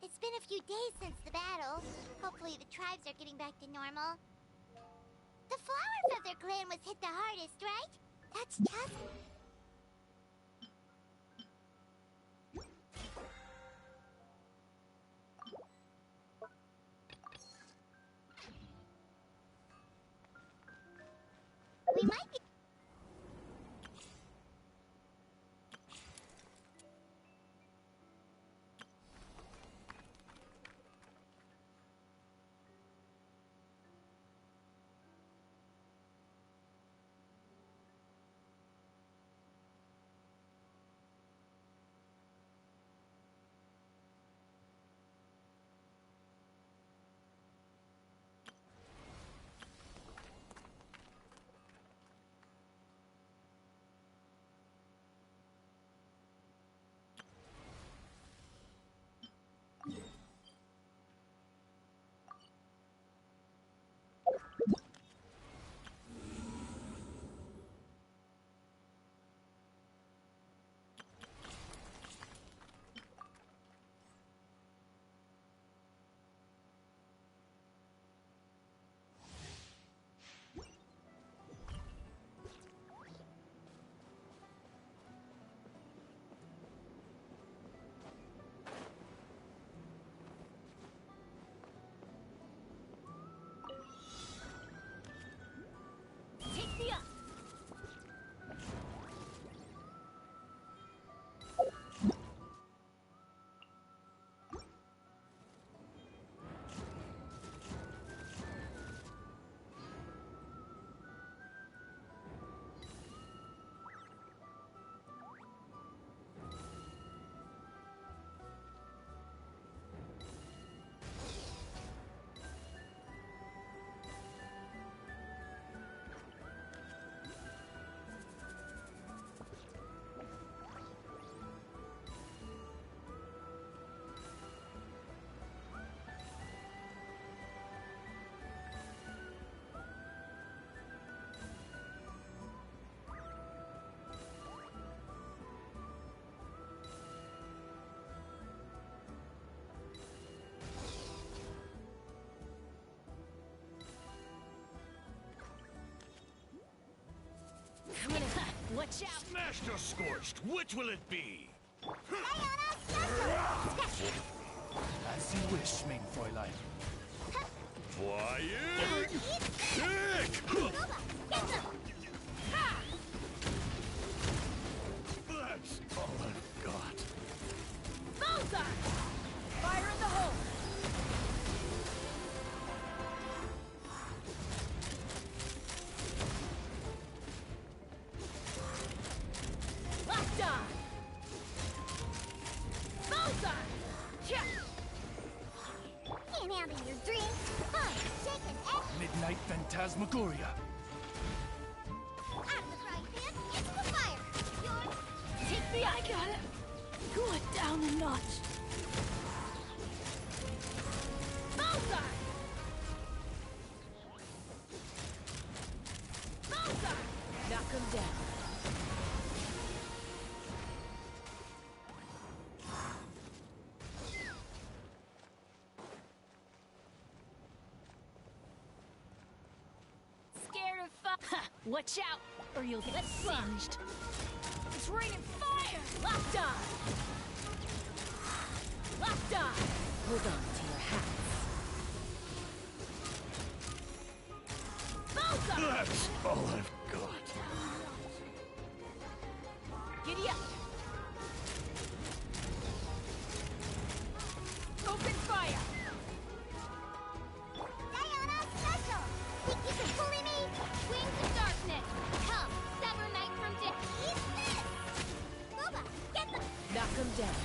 It's been a few days since the battle. Hopefully the tribes are getting back to normal. The Flower Feather clan was hit the hardest, right? That's tough. We might be... Watch out! Smashed or scorched, which will it be? As you wish, mein Fräulein. Flying! Kick! That's all I've got. Bullseye! Fire in the hole! Locked on! Bullseye! Can't handle your drink. Fun, shaking, and Midnight Phantasmagoria. out of the frying pan into the fire. Yours. Take the eye, got it! Cool it down a notch. Bullseye! Bullseye! Knock him down. Scared of fire? Watch out, or you'll get singed. It's raining fire! Locked on! Locked on! Hold on to your hats. Bullseye! That's all I've got. Giddy up! Open fire! Diana Special. Think you can bully me? Wings of darkness. Come, sever night from death. Eat this. Boba, get the... Knock him down.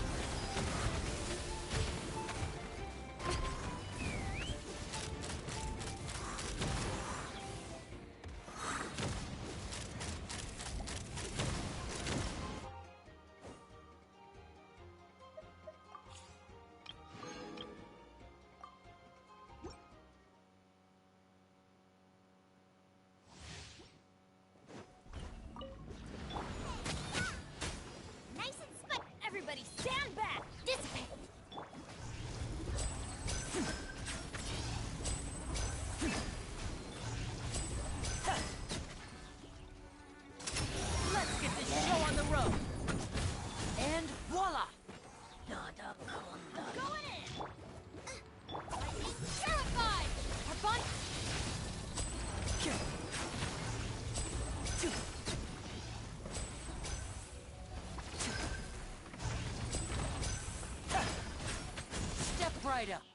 hideout.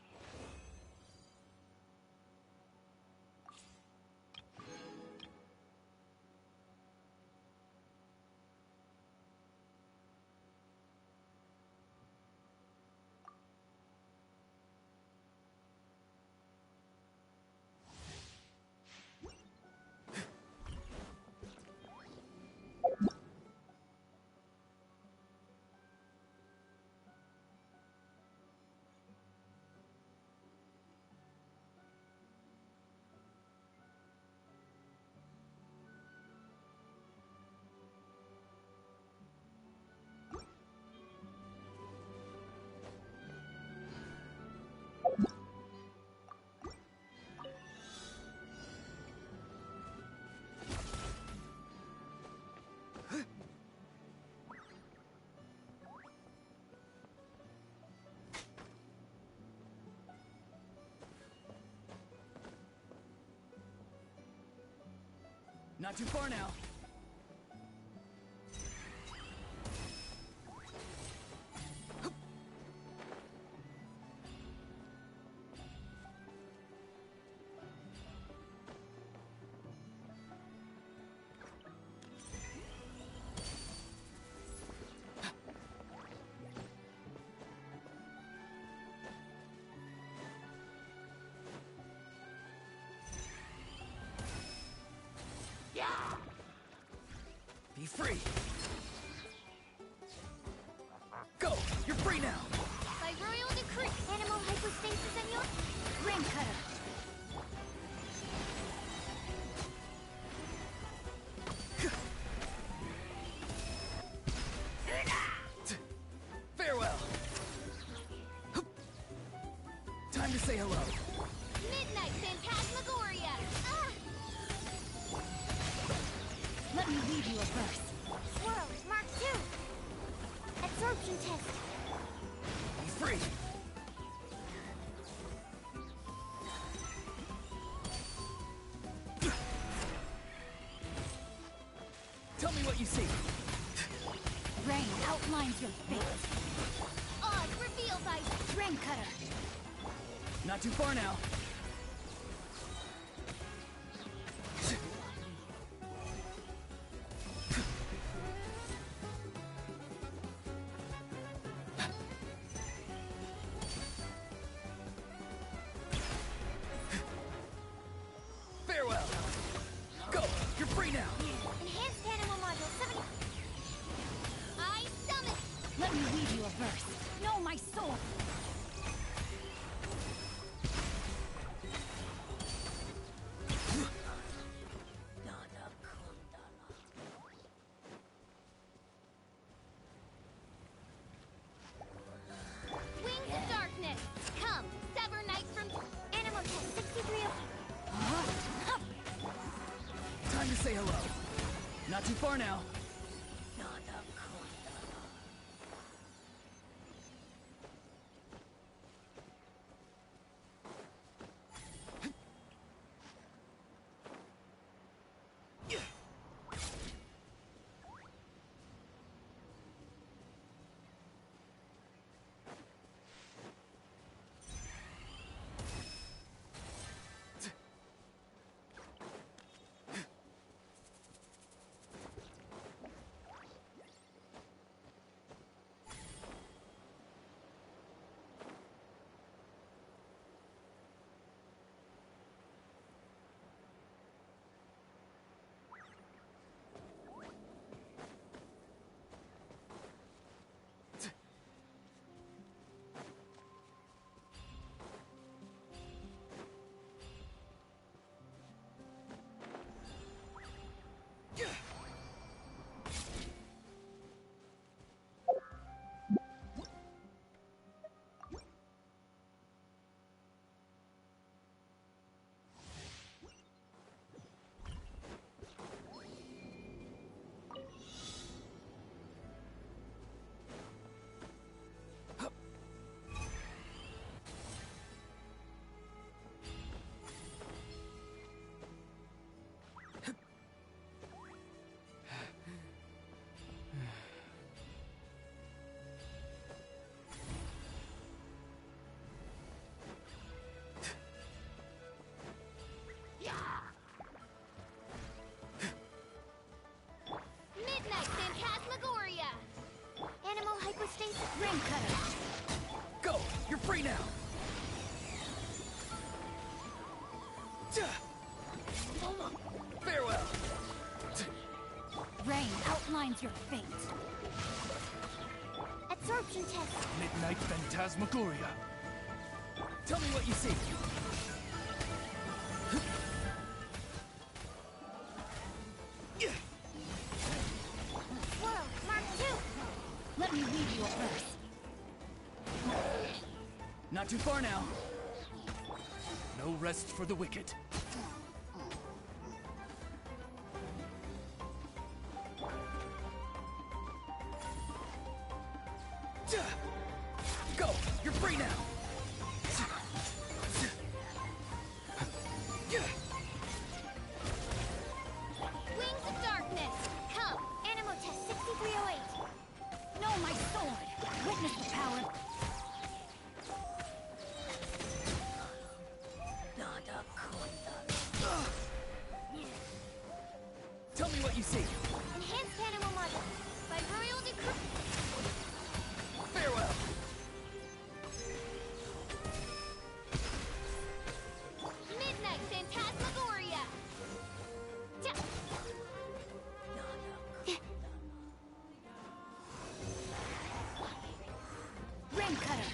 Not too far now. Be free. Go! You're free now! By royal decree, animal hypostasis and your Ring cutter. Farewell! Time to say hello. midnight phantasmagoria. Let me leave you a verse. Swirls, Mark 2. Absorption test. Be free. Tell me what you see. Rain outlines your fate. Odd reveal by Ring cutter. Not too far now. Farewell. Go. You're free now. enhanced animal module 70. I summon. Let me leave you a verse. Know my soul. Wings of darkness. Come, sever night from animal test 63 of Time to say hello. Not too far now. Phantasmagoria! Animal hypostasis. Rain cutter. Go! You're free now! Farewell! Rain outlines your fate. Absorption test. Midnight Phantasmagoria. Tell me what you see. Swirl, Mark 2. Let me read you a verse. Not too far now. No rest for the wicked. Go! You're free now! Wings of Darkness. Come. Animal test 6308. Know my sword. Witness the power. Tell me what you see. Enhanced animal model. By royal decree. Farewell! Midnight Phantasmagoria. Rain cutter.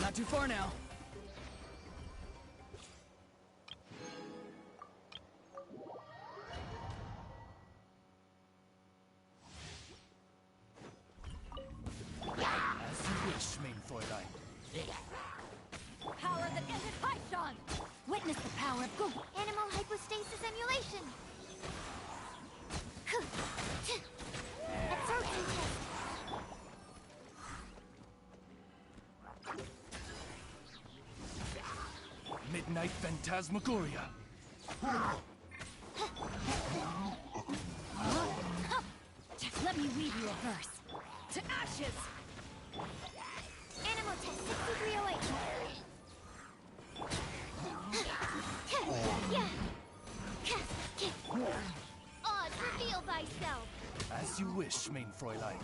Not too far now. As you wish, main Fräulein. Power that ended Python. Witness the power of Google. Animal hypostasis emulation. Absorption test. Midnight Phantasmagoria. Let me read you a verse. To ashes. Animal test 6308. Odd, reveal thyself. As you wish, main Fräulein.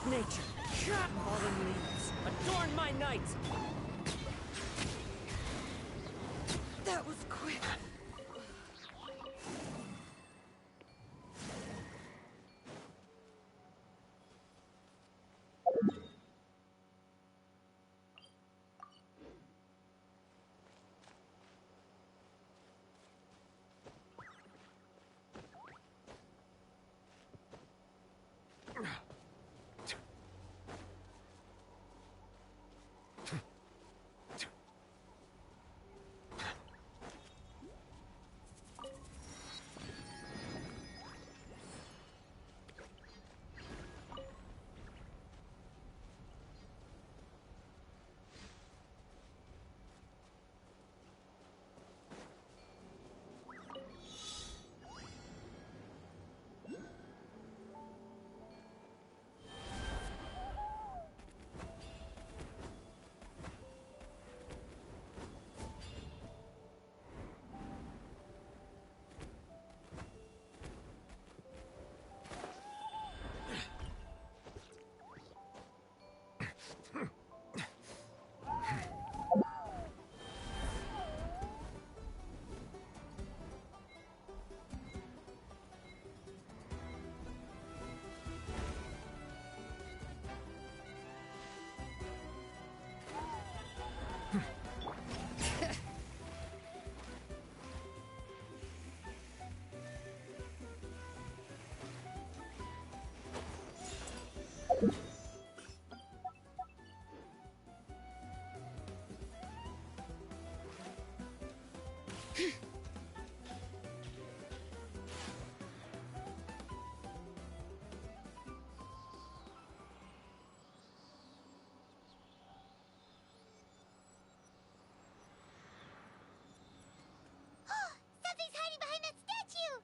nature. Fallen leaves, adorn my night! That was quick. Something's hiding behind that statue!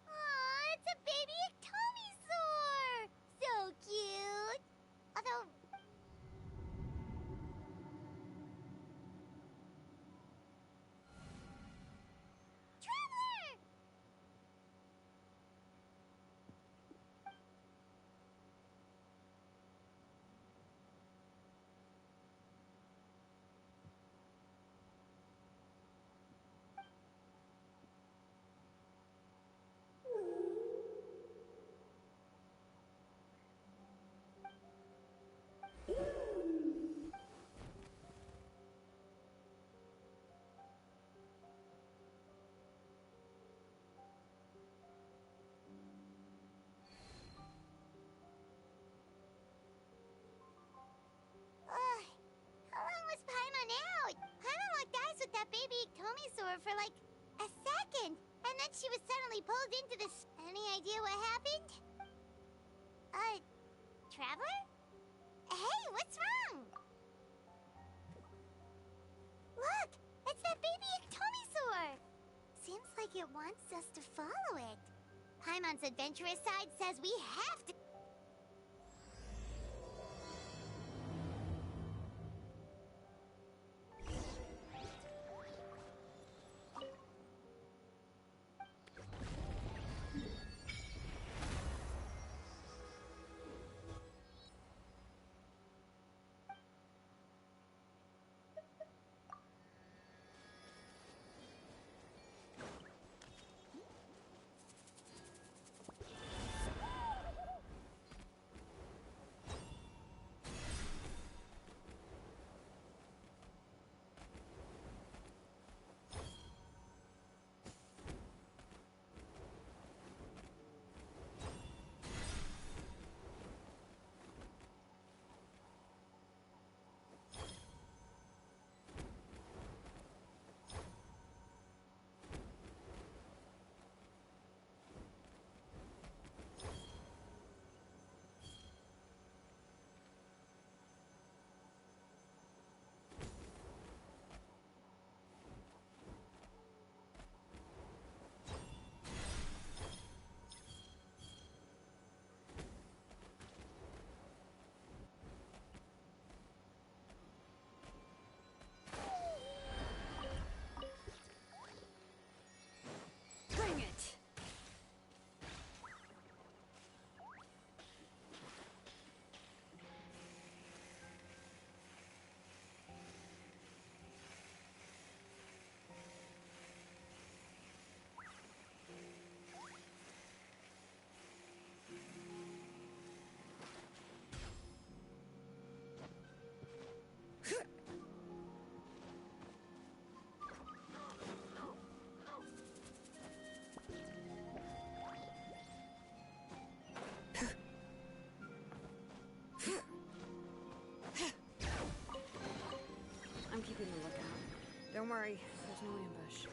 Aw, it's a baby Ectomisaur! So cute! Although... Traveler! How long was Paimon out? Paimon locked eyes with that baby Ectomisaur for like a second, and then she was suddenly pulled into this. Any idea what happened? Traveler? Hey, what's wrong? Look, it's that baby Ectomisaur. Seems like it wants us to follow it. Paimon's adventurous side says we have to. Don't worry, there's no ambush.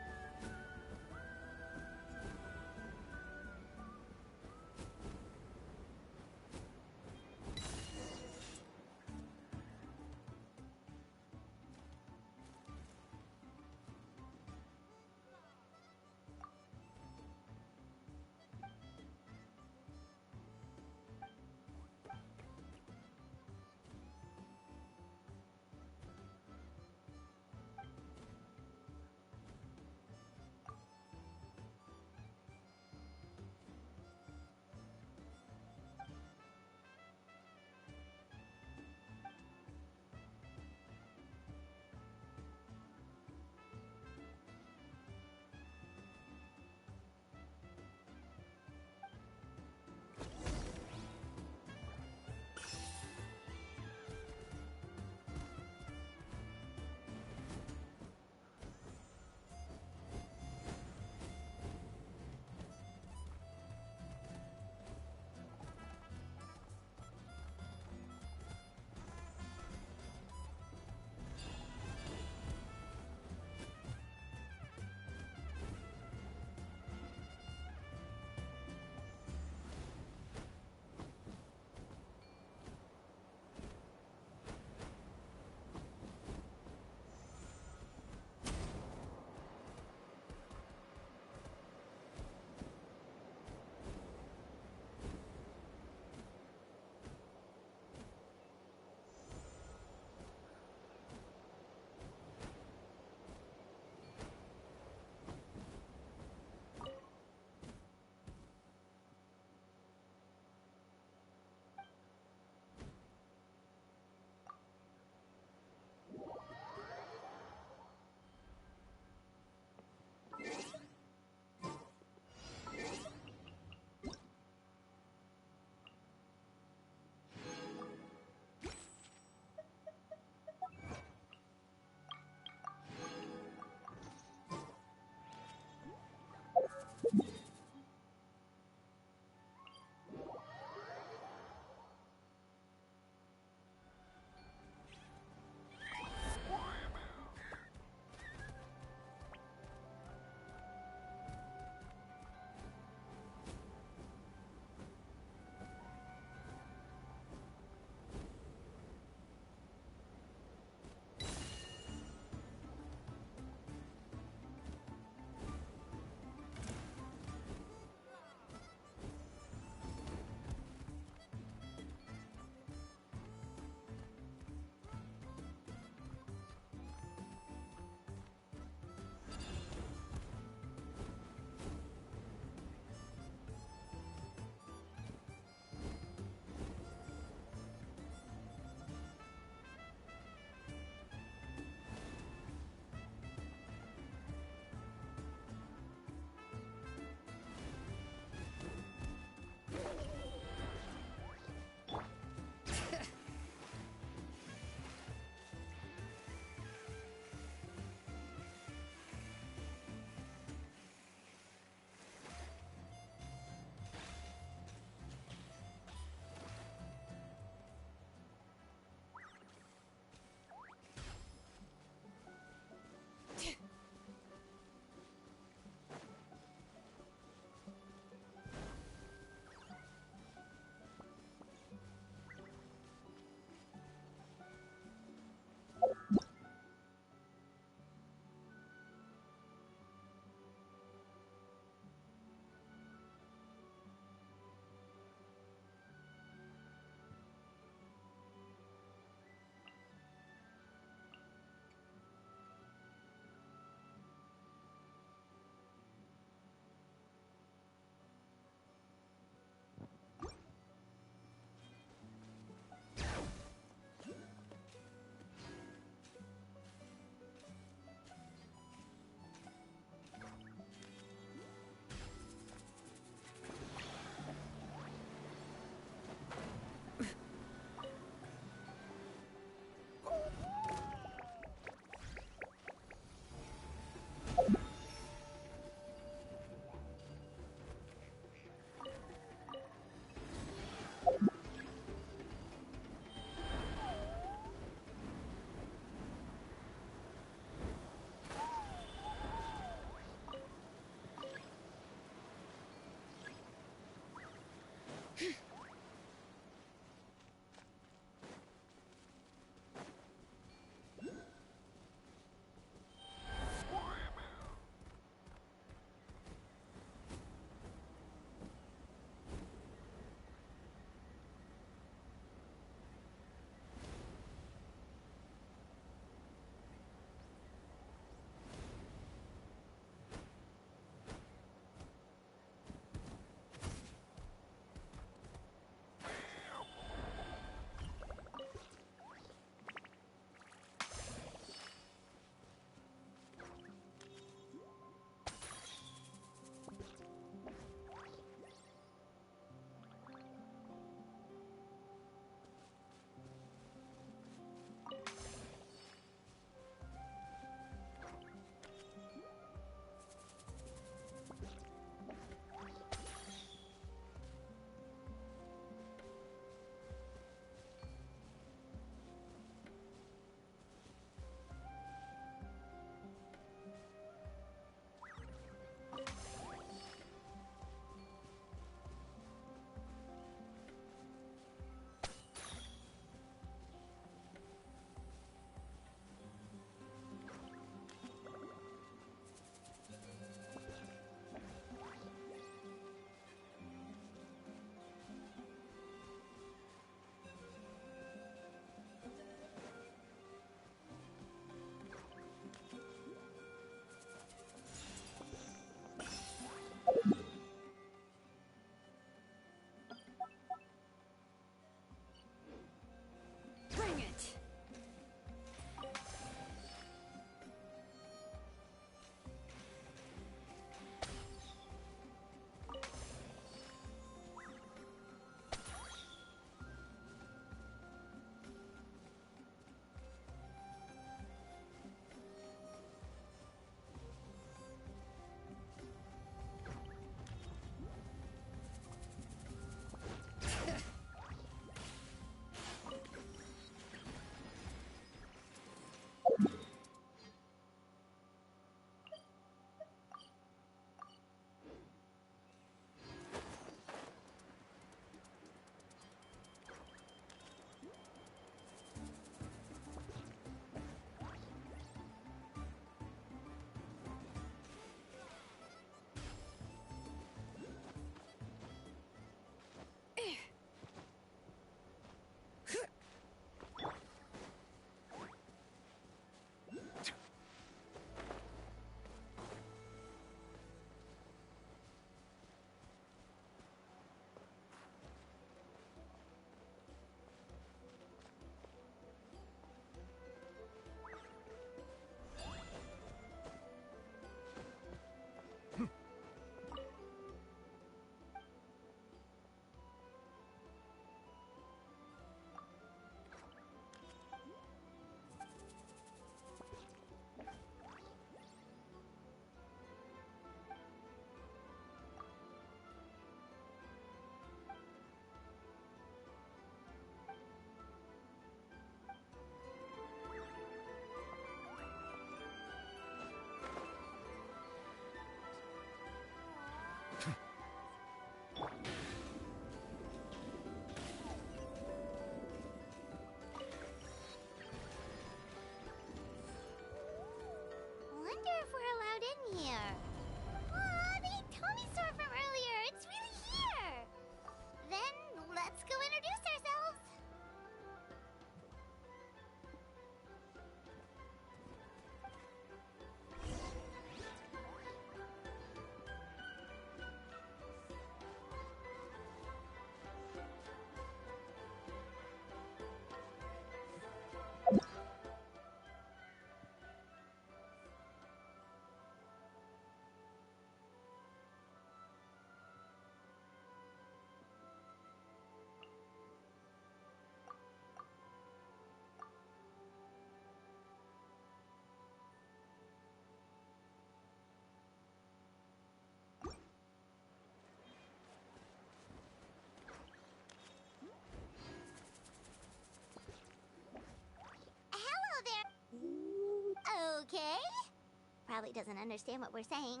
probably doesn't understand what we're saying.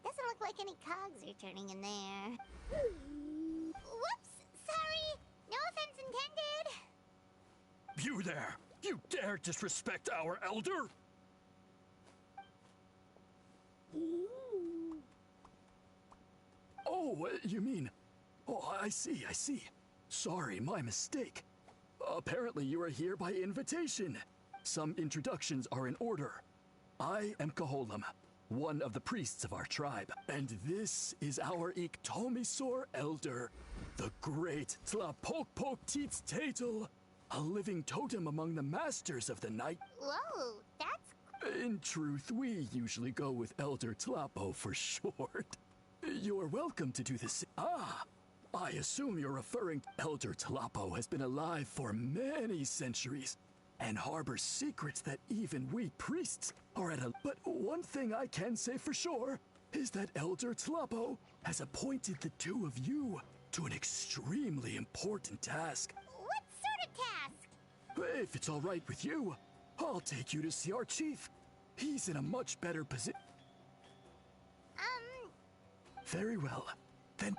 Doesn't look like any cogs are turning in there. Whoops! Sorry! No offense intended! You there! You dare disrespect our elder? Oh, you mean... Oh, I see. Sorry, my mistake. Apparently you are here by invitation. Some introductions are in order. I am Koholam, one of the priests of our tribe, and this is our Iktomisor elder, the great Tlapokpok Teets Tatel, a living totem among the masters of the night. Whoa, that's... In truth, we usually go with Elder Tlapo for short. You're welcome to do this. Ah, I assume you're referring... Elder Tlapo has been alive for many centuries and harbors secrets that even we priests are at a... But one thing I can say for sure is that Elder Tlapo has appointed the two of you to an extremely important task. What sort of task? If it's all right with you, I'll take you to see our chief. He's in a much better position. Very well. Then...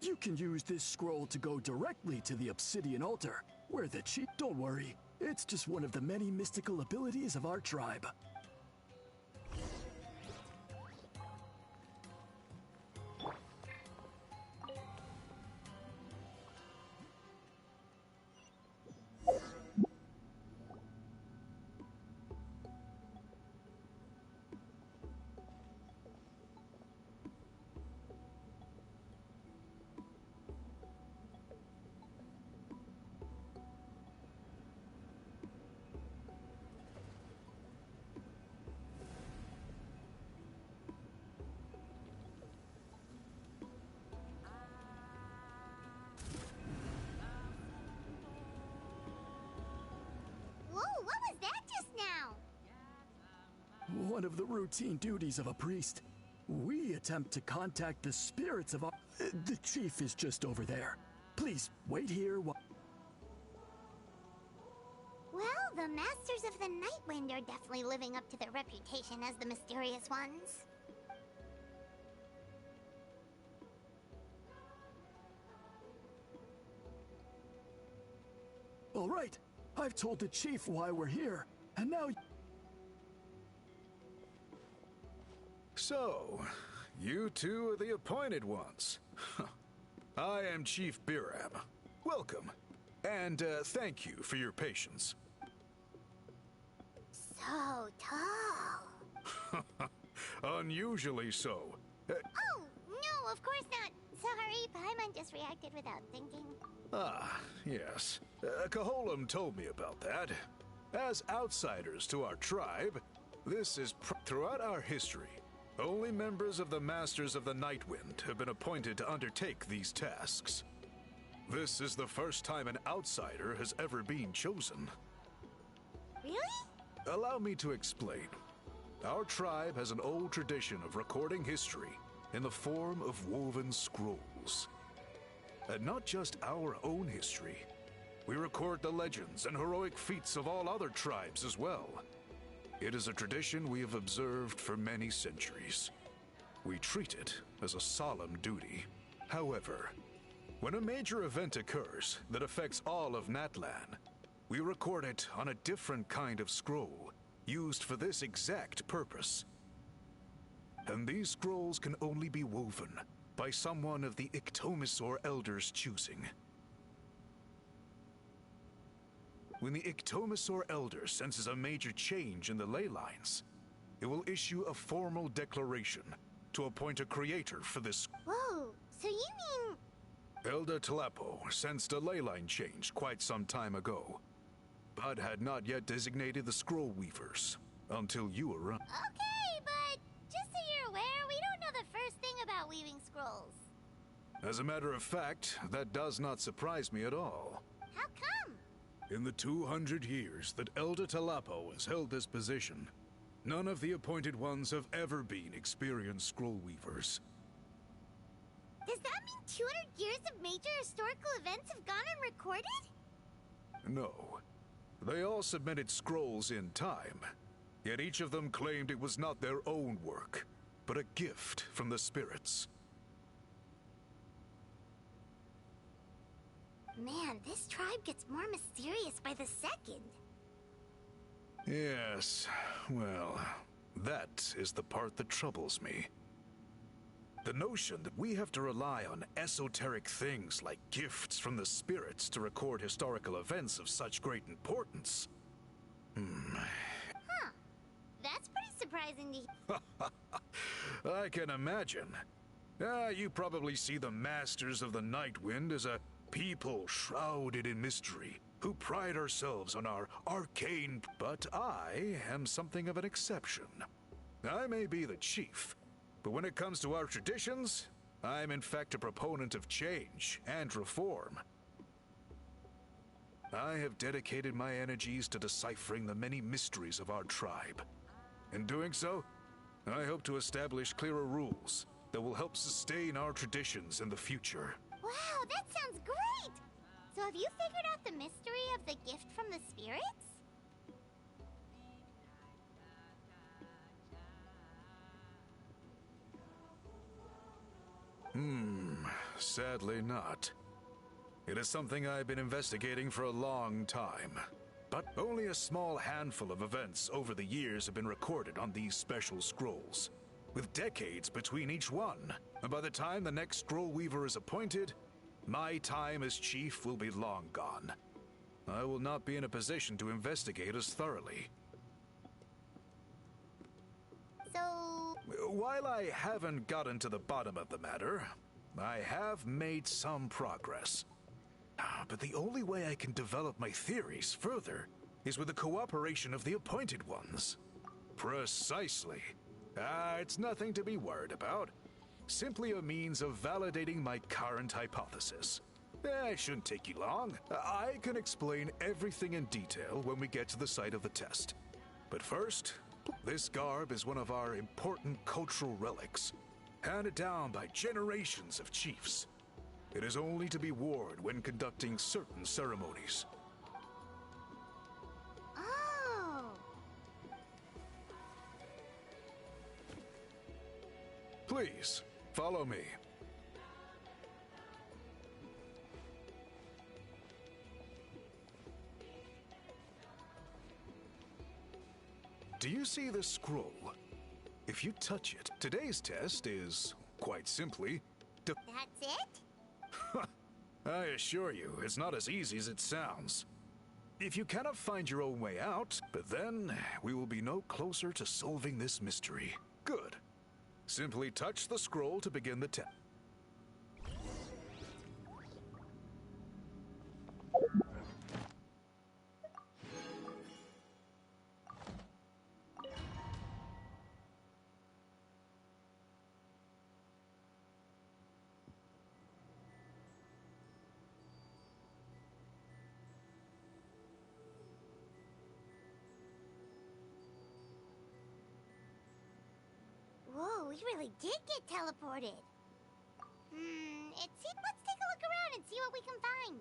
You can use this scroll to go directly to the obsidian altar, where the chief... Don't worry, it's just one of the many mystical abilities of our tribe. One of the routine duties of a priest. We attempt to contact the spirits of our... The chief is just over there. Please, wait here while... Well, the Masters of the Nightwind are definitely living up to their reputation as the mysterious ones. All right, I've told the chief why we're here, and now... So, you two are the appointed ones. I am Chief Biram. Welcome, and thank you for your patience. So tall. Unusually so. Oh, no, of course not. Sorry, Paimon just reacted without thinking. Ah, yes. Koholam told me about that. As outsiders to our tribe, this is throughout our history. Only members of the Masters of the Nightwind have been appointed to undertake these tasks. This is the first time an outsider has ever been chosen. Really? Allow me to explain. Our tribe has an old tradition of recording history in the form of woven scrolls. And not just our own history. We record the legends and heroic feats of all other tribes as well. It is a tradition we have observed for many centuries. We treat it as a solemn duty. However, when a major event occurs that affects all of Natlan, we record it on a different kind of scroll, used for this exact purpose. And these scrolls can only be woven by someone of the Iktomisor Elders' choosing. When the Iktomisor Elder senses a major change in the ley lines, it will issue a formal declaration to appoint a creator for this. Whoa, so you mean... Elder Tlapo sensed a ley line change quite some time ago, but had not yet designated the scroll weavers until you arrived. Okay, but just so you're aware, we don't know the first thing about weaving scrolls. As a matter of fact, that does not surprise me at all. How come? In the 200 years that Elder Tlapo has held this position, none of the appointed ones have ever been experienced scroll weavers. Does that mean 200 years of major historical events have gone unrecorded? No. They all submitted scrolls in time, yet each of them claimed it was not their own work, but a gift from the spirits. Man, this tribe gets more mysterious by the second. Yes, well, that is the part that troubles me. The notion that we have to rely on esoteric things like gifts from the spirits to record historical events of such great importance. Huh. That's pretty surprising to hear. I can imagine. You probably see the Masters of the Night Wind as a people shrouded in mystery, who pride ourselves on our arcane... But I am something of an exception. I may be the chief, but when it comes to our traditions, I'm in fact a proponent of change and reform. I have dedicated my energies to deciphering the many mysteries of our tribe. In doing so, I hope to establish clearer rules that will help sustain our traditions in the future. Wow, that sounds great! So have you figured out the mystery of the gift from the spirits? Sadly not. It is something I've been investigating for a long time. But only a small handful of events over the years have been recorded on these special scrolls, with decades between each one. And by the time the next scroll weaver is appointed, my time as chief will be long gone. I will not be in a position to investigate as thoroughly. So... While I haven't gotten to the bottom of the matter, I have made some progress. But the only way I can develop my theories further is with the cooperation of the appointed ones. Precisely. It's nothing to be worried about. Simply a means of validating my current hypothesis. It shouldn't take you long. I can explain everything in detail when we get to the site of the test. But first, this garb is one of our important cultural relics, handed down by generations of chiefs. It is only to be worn when conducting certain ceremonies. Oh! Please, follow me. Do you see this scroll? If you touch it, today's test is, quite simply, That's it? I assure you, it's not as easy as it sounds. If you cannot find your own way out, but then we will be no closer to solving this mystery. Good. Simply touch the scroll to begin the test. Whoa, we really did get teleported. Let's take a look around and see what we can find.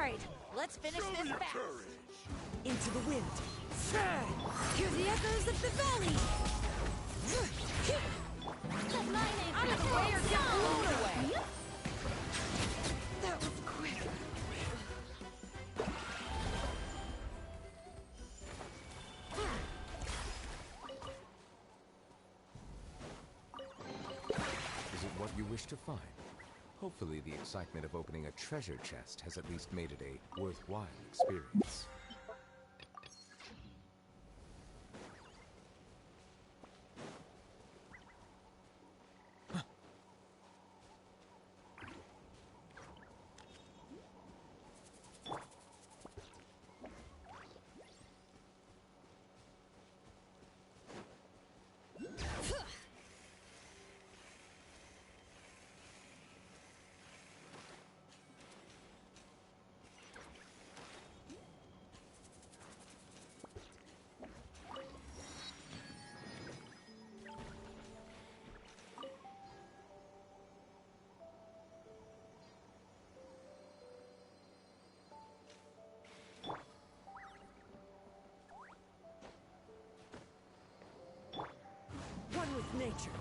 right, let's finish this fast. Into the wind. Hear the echoes of the valley. Out of the way or get blown away. That was quick. Is it what you wish to find? Hopefully the excitement of opening a treasure chest has at least made it a worthwhile experience. One with nature.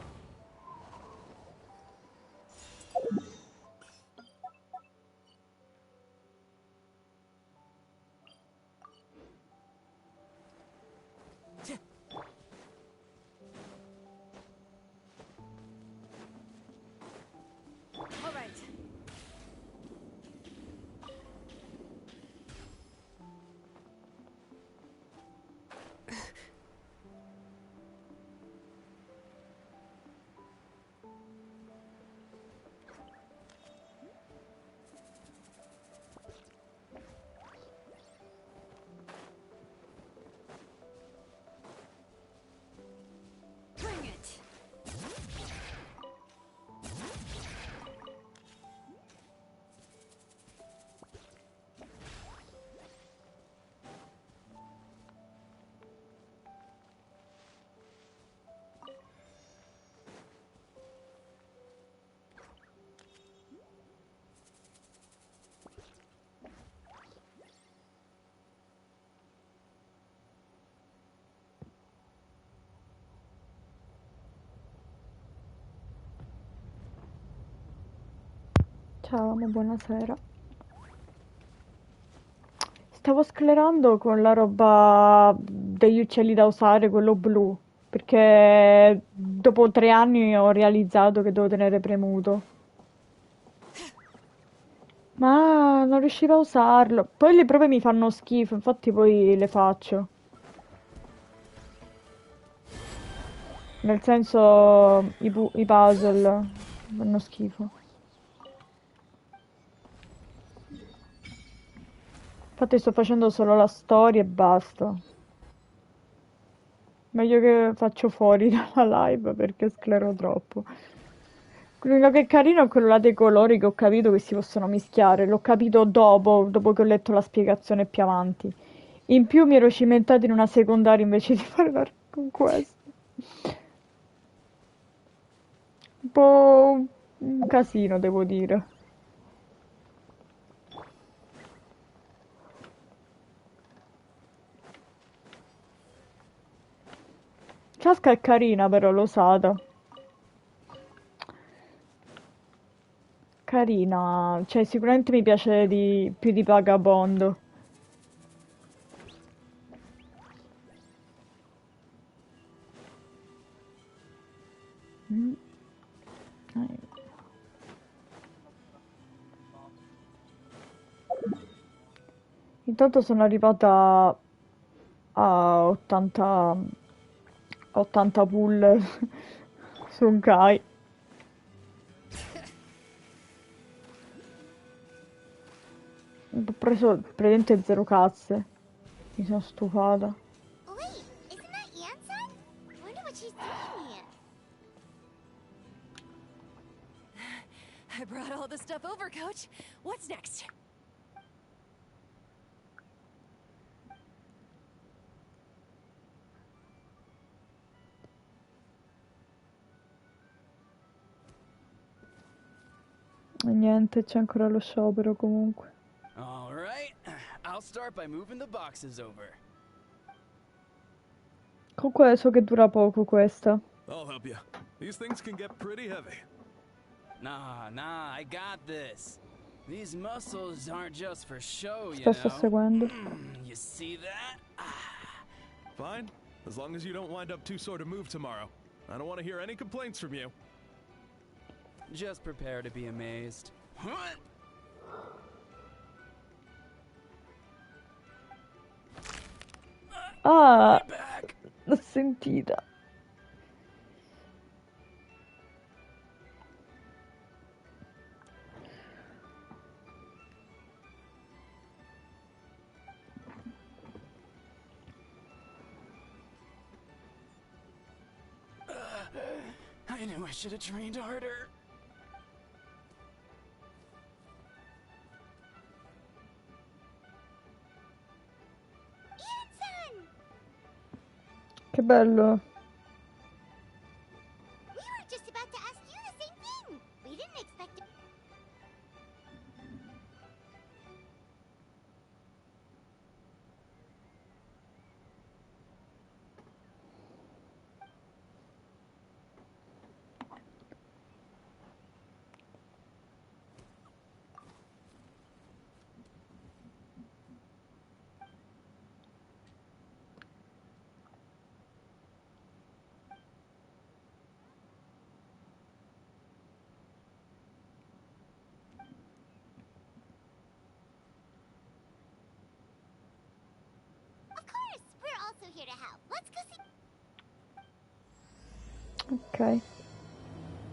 All right. Bring it. Ciao, amo, buonasera. Stavo sclerando con la roba degli uccelli da usare, quello blu, perché dopo 3 anni ho realizzato che devo tenere premuto. Ma non riuscivo a usarlo. Poi le prove mi fanno schifo, infatti poi le faccio. Nel senso, i puzzle fanno schifo. Infatti sto facendo solo la storia e basta. Meglio che faccio fuori dalla live perché sclero troppo. L'unico che è carino è quello là dei colori che ho capito che si possono mischiare. L'ho capito dopo che ho letto la spiegazione più avanti. In più mi ero cimentata in una secondaria invece di fare la conquest. Un po' un casino, devo dire. Casca è carina però, l'ho usata. Carina, cioè sicuramente mi piace più di Vagabondo. Mm. Intanto sono arrivata a 80 pull su un Kai. Ho preso praticamente 0 cazze. Mi sono stufata. Wait, isn't that Yansan? Wonder what she's doing here. I brought all the stuff over, Coach. What's next? E niente, c'è ancora lo sciopero comunque. All right. start by moving the boxes over. Comunque so che dura poco questa. I'll help you. These things can get pretty heavy. Nah, I got this. These muscles aren't just for show, you Sto know. seguendo. You see that? Fine, as long as you don't wind up too sore to move tomorrow. I don't want to hear any complaints from you. Just prepare to be amazed. Ah, l'ho sentita. I knew I should have trained harder. Che bello. We were just about to ask you the same thing. We didn't expect it. Of course, we're also here to help. Let's go see. Ok.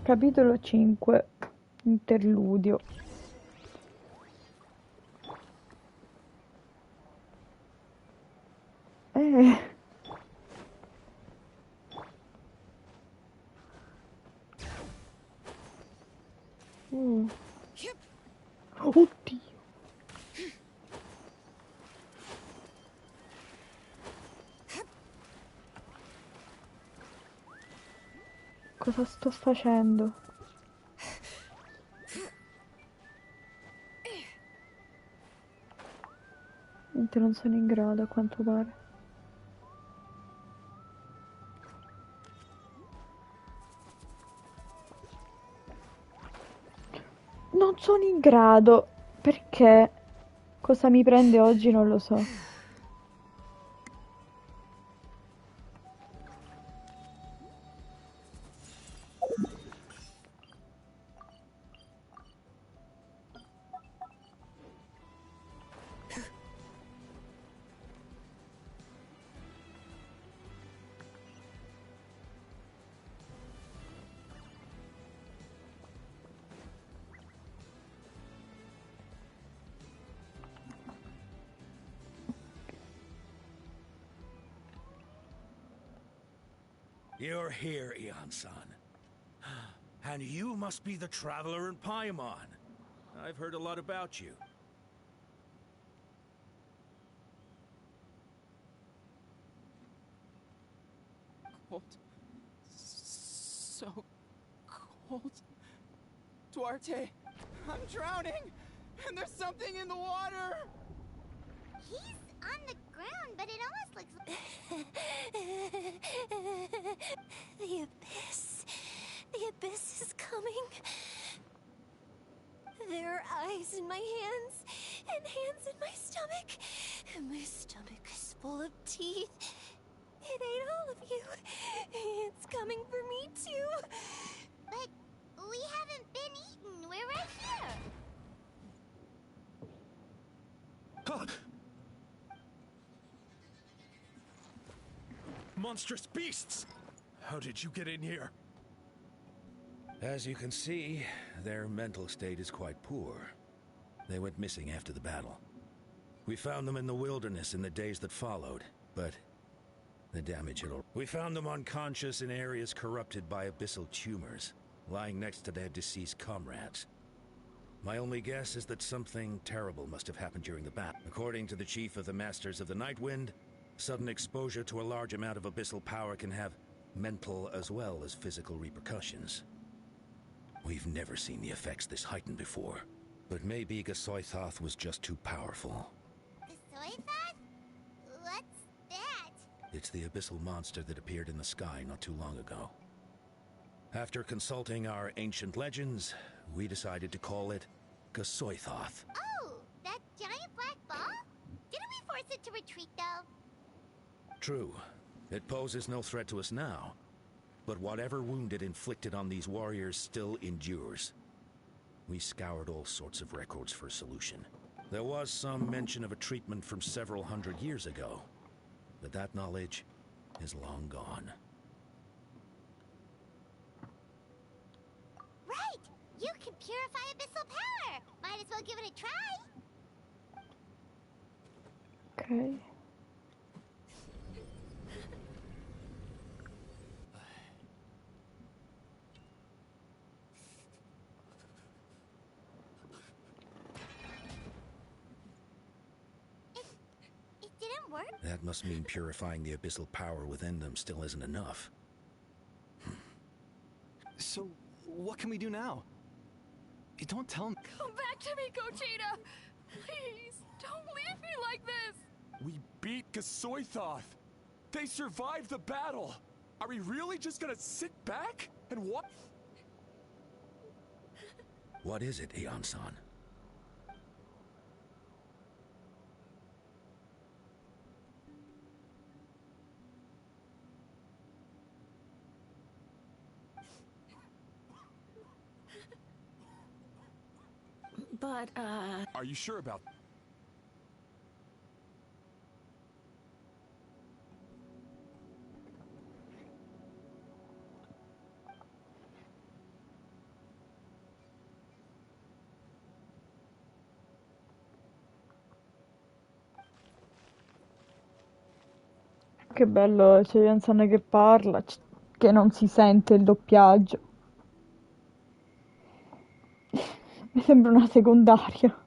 Capitolo 5. Interludio. Eh. Oddio. Cosa sto facendo? Niente, non sono in grado, a quanto pare. Non sono in grado. Perché? Cosa mi prende oggi non lo so. You're here, Ian-san. And you must be the traveler in Paimon. I've heard a lot about you. Cold. So cold. Duarte, I'm drowning! And there's something in the water! He's on the ground, but it almost looks The abyss. The abyss is coming. There are eyes in my hands, and hands in my stomach. And my stomach is full of teeth. It ate all of you. It's coming for me, too. But we haven't been eaten. We're right here. Monstrous beasts! How did you get in here? As you can see, their mental state is quite poor. They went missing after the battle. We found them in the wilderness in the days that followed, but the damage had... We found them unconscious in areas corrupted by abyssal tumors, lying next to their deceased comrades. My only guess is that something terrible must have happened during the battle. According to the chief of the Masters of the Nightwind, sudden exposure to a large amount of abyssal power can have mental as well as physical repercussions. We've never seen the effects this heightened before, but maybe Gasoithoth was just too powerful. The Kasoitha? What's that? It's the abyssal monster that appeared in the sky not too long ago. After consulting our ancient legends, we decided to call it Kasoithoth. Oh, that giant black ball? Didn't we force it to retreat, though? True. It poses no threat to us now. But whatever wound it inflicted on these warriors still endures. We scoured all sorts of records for a solution. There was some mention of a treatment from several hundred years ago. But that knowledge is long gone. Right! You can purify abyssal power! Might as well give it a try! Ok. It didn't work? That must mean purifying the abyssal power within them still isn't enough. So, what can we do now? You don't tell me. Come back to me, Gogeta! Please, don't leave me like this! We beat Kasoithoth! They survived the battle! Are we really just gonna sit back and what? What is it, Aeon-san? But, Are you sure about... Che bello, c'è Jansson che parla, che non si sente il doppiaggio. Mi sembra una secondaria.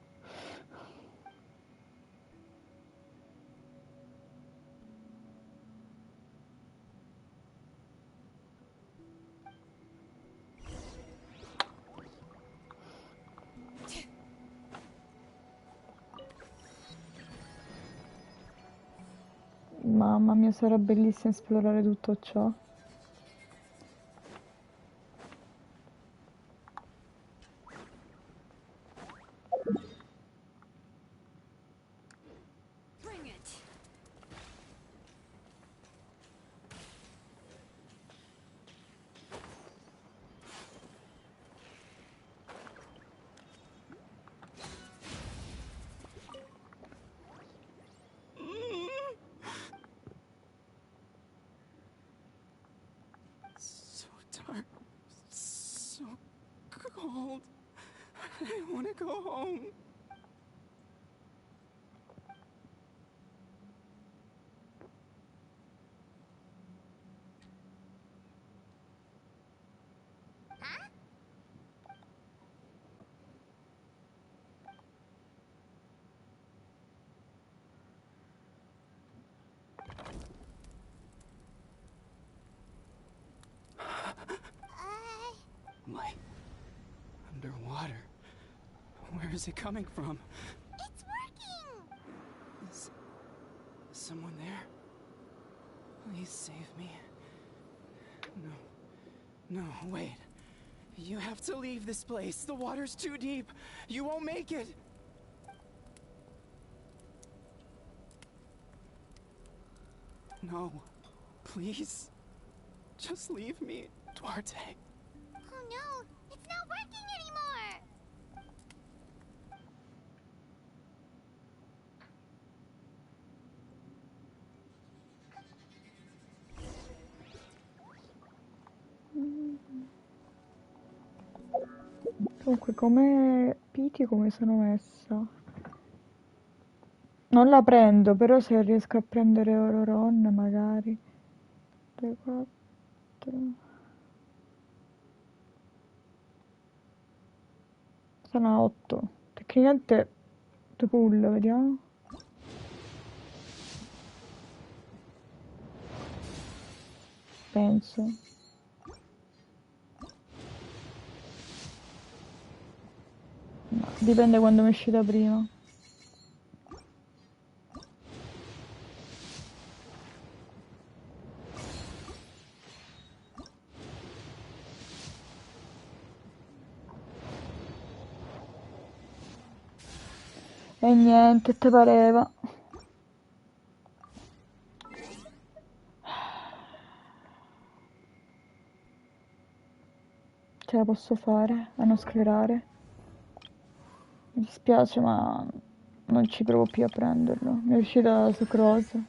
Mamma mia, sarà bellissimo esplorare tutto ciò. bring it! So dark. So cold. I want to go home. Huh? Light. Underwater. Where is it coming from? It's working! Is someone there? Please save me. No. No, wait. You have to leave this place. The water's too deep. You won't make it. No. Please. Just leave me, Duarte. Oh no, it's not working anymore! Comunque, come Pity, come sono messa? Non la prendo, però se riesco a prendere Ororon, magari. 2, 4. Sono a 8. Tecnicamente 2 pull, vediamo. Penso. No, dipende quando mi è uscita prima. E niente, te pareva. Ce la posso fare a non sclerare? Mi dispiace, ma non ci provo più a prenderlo. Mi è uscita su cosa.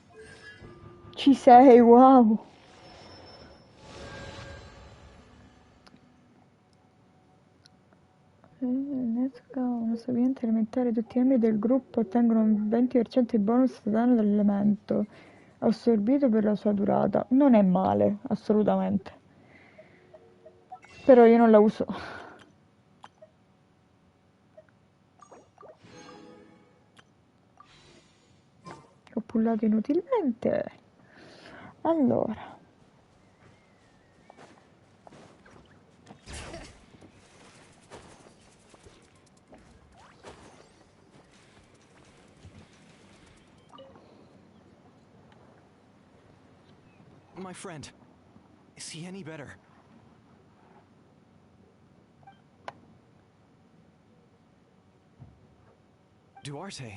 Ci sei, wow! Uno stabilimento elementare, tutti i membri del gruppo ottengono un 20% di bonus da danno dall'elemento assorbito per la sua durata. Non è male, assolutamente. Però io non la uso. Ho pullato inutilmente. Allora. My friend, is he any better? Duarte.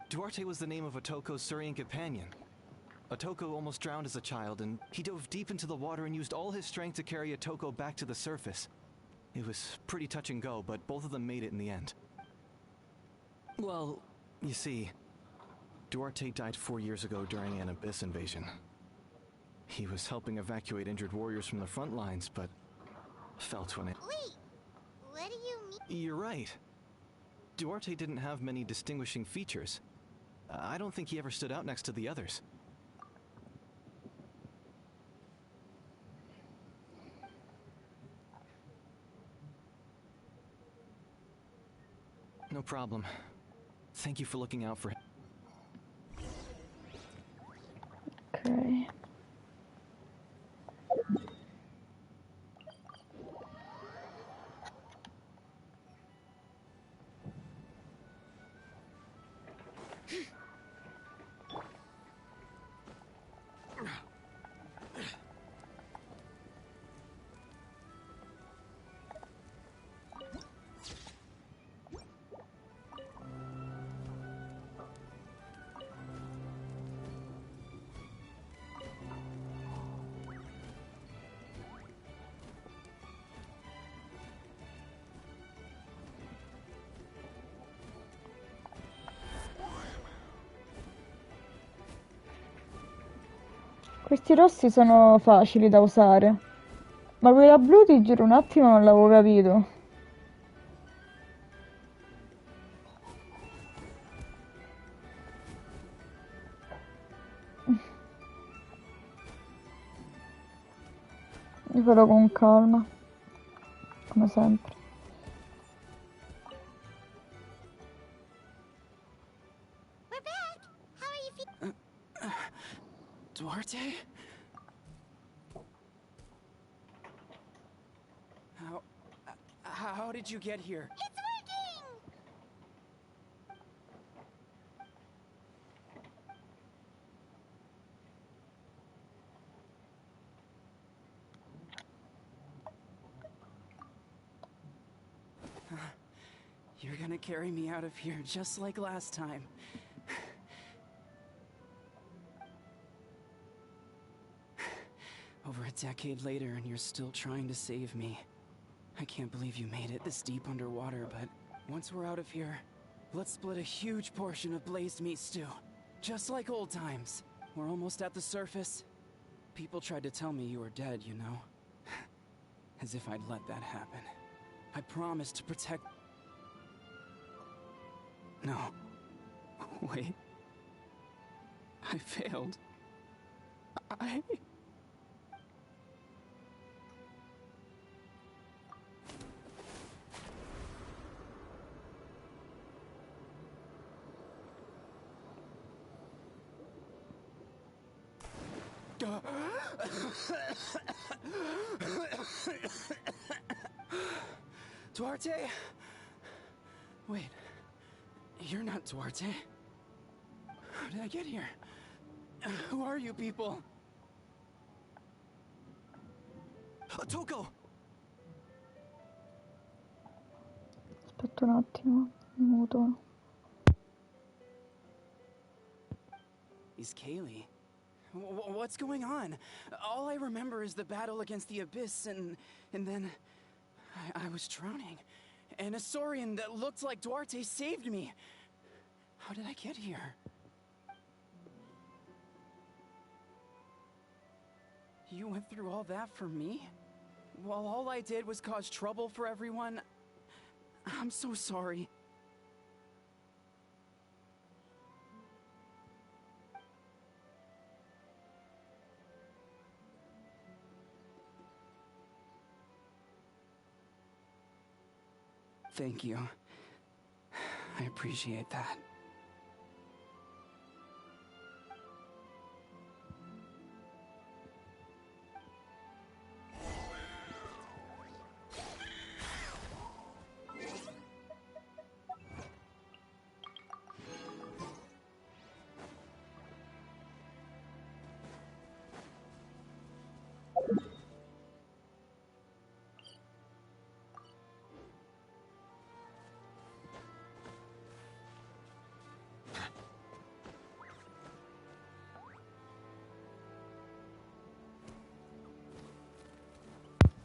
Duarte was the name of Otoko's Surian companion. Otoko almost drowned as a child, and he dove deep into the water and used all his strength to carry Otoko back to the surface. It was pretty touch and go, but both of them made it in the end. Well, you see, Duarte died 4 years ago during an Abyss invasion. He was helping evacuate injured warriors from the front lines, but fell to an end. Wait, what do you mean? You're right. Duarte didn't have many distinguishing features. I don't think he ever stood out next to the others. No problem. Thank you for looking out for him. Ok. Questi rossi sono facili da usare, ma quella blu ti giuro un attimo non l'avevo capito. Io farò con calma, come sempre. We're back! How are you feeling? Duarte? How did you get here? It's working! You're gonna carry me out of here just like last time. Over a decade later and you're still trying to save me. I can't believe you made it this deep underwater, but once we're out of here, let's split a huge portion of blazed meat stew. Just like old times. We're almost at the surface. People tried to tell me you were dead, you know? As if I'd let that happen. I promised to protect... No. Wait. I failed. I... Duarte? Wait, you're not Duarte. How did I get here? Who are you people? Otoko! Aspetta un attimo, muto. Is Kaylee? What's going on? All I remember is the battle against the Abyss, and then I was drowning. And a Saurian that looked like Duarte saved me. How did I get here? You went through all that for me? While all I did was cause trouble for everyone? I'm so sorry. Thank you. I appreciate that.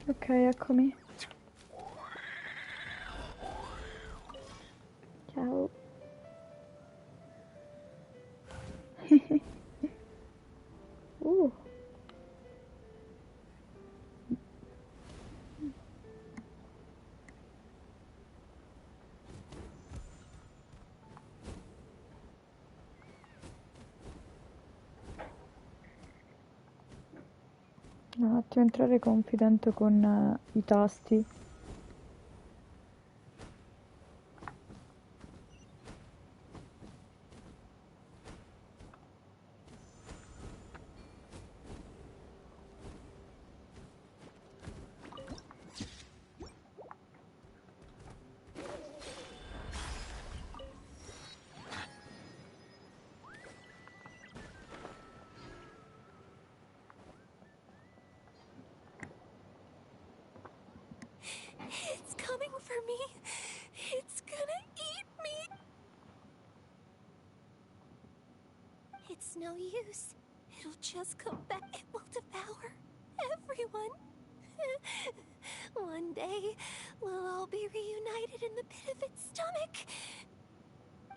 Ok, eccomi. Ciao. uh. Un attimo entrare confident con i tasti. It's coming for me. It's gonna eat me. It's no use. It'll just come back. It will devour everyone. One day, we'll all be reunited in the pit of its stomach.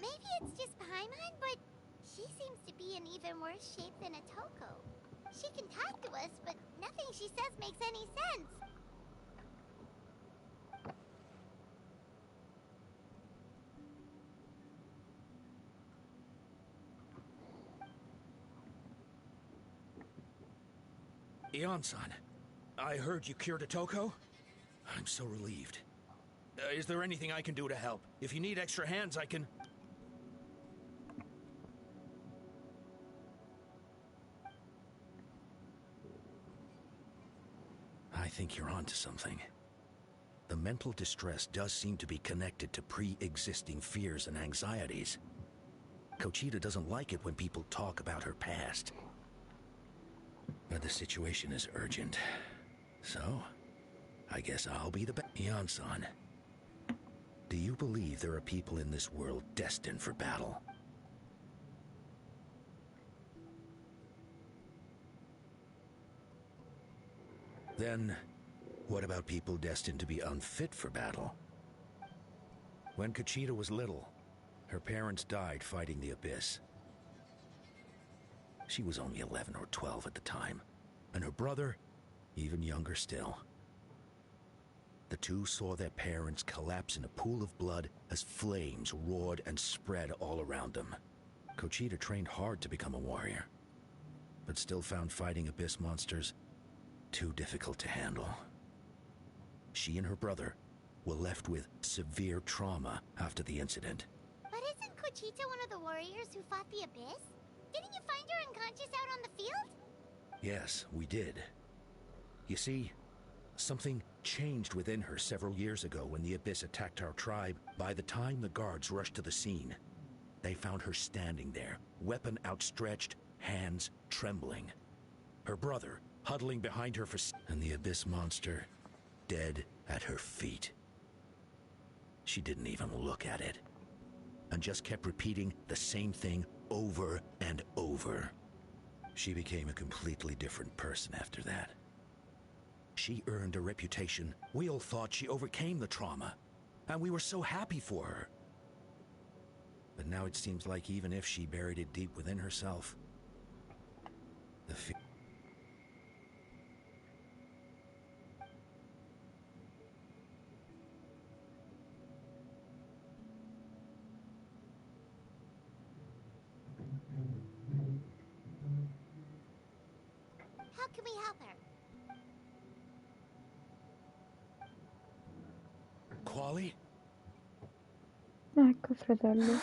Maybe it's just Paimon, but she seems to be in even worse shape than Otoko. She can talk to us, but nothing she says makes any sense. Ion-san, I heard you cured Otoko? I'm so relieved. Is there anything I can do to help? If you need extra hands, I can... I think you're onto something. The mental distress does seem to be connected to pre-existing fears and anxieties. Kochita doesn't like it when people talk about her past. But the situation is urgent. So, I guess I'll be the Ion-san, do you believe there are people in this world destined for battle? Then, what about people destined to be unfit for battle? When Kochita was little, her parents died fighting the Abyss. She was only 11 or 12 at the time, and her brother, even younger still. The two saw their parents collapse in a pool of blood as flames roared and spread all around them. Kochita trained hard to become a warrior, but still found fighting Abyss monsters too difficult to handle. She and her brother were left with severe trauma after the incident. But isn't Kochita one of the warriors who fought the Abyss? Didn't you find her unconscious out on the field? Yes, we did. You see, something changed within her several years ago when the Abyss attacked our tribe. By the time the guards rushed to the scene, they found her standing there, weapon outstretched, hands trembling. Her brother huddling behind her and the Abyss monster dead at her feet. She didn't even look at it, and just kept repeating the same thing over and over. She became a completely different person after that. She earned a reputation. We all thought she overcame the trauma, and we were so happy for her. But now it seems like even if she buried it deep within herself, the How can we help her? Quali? Ecco, fratello.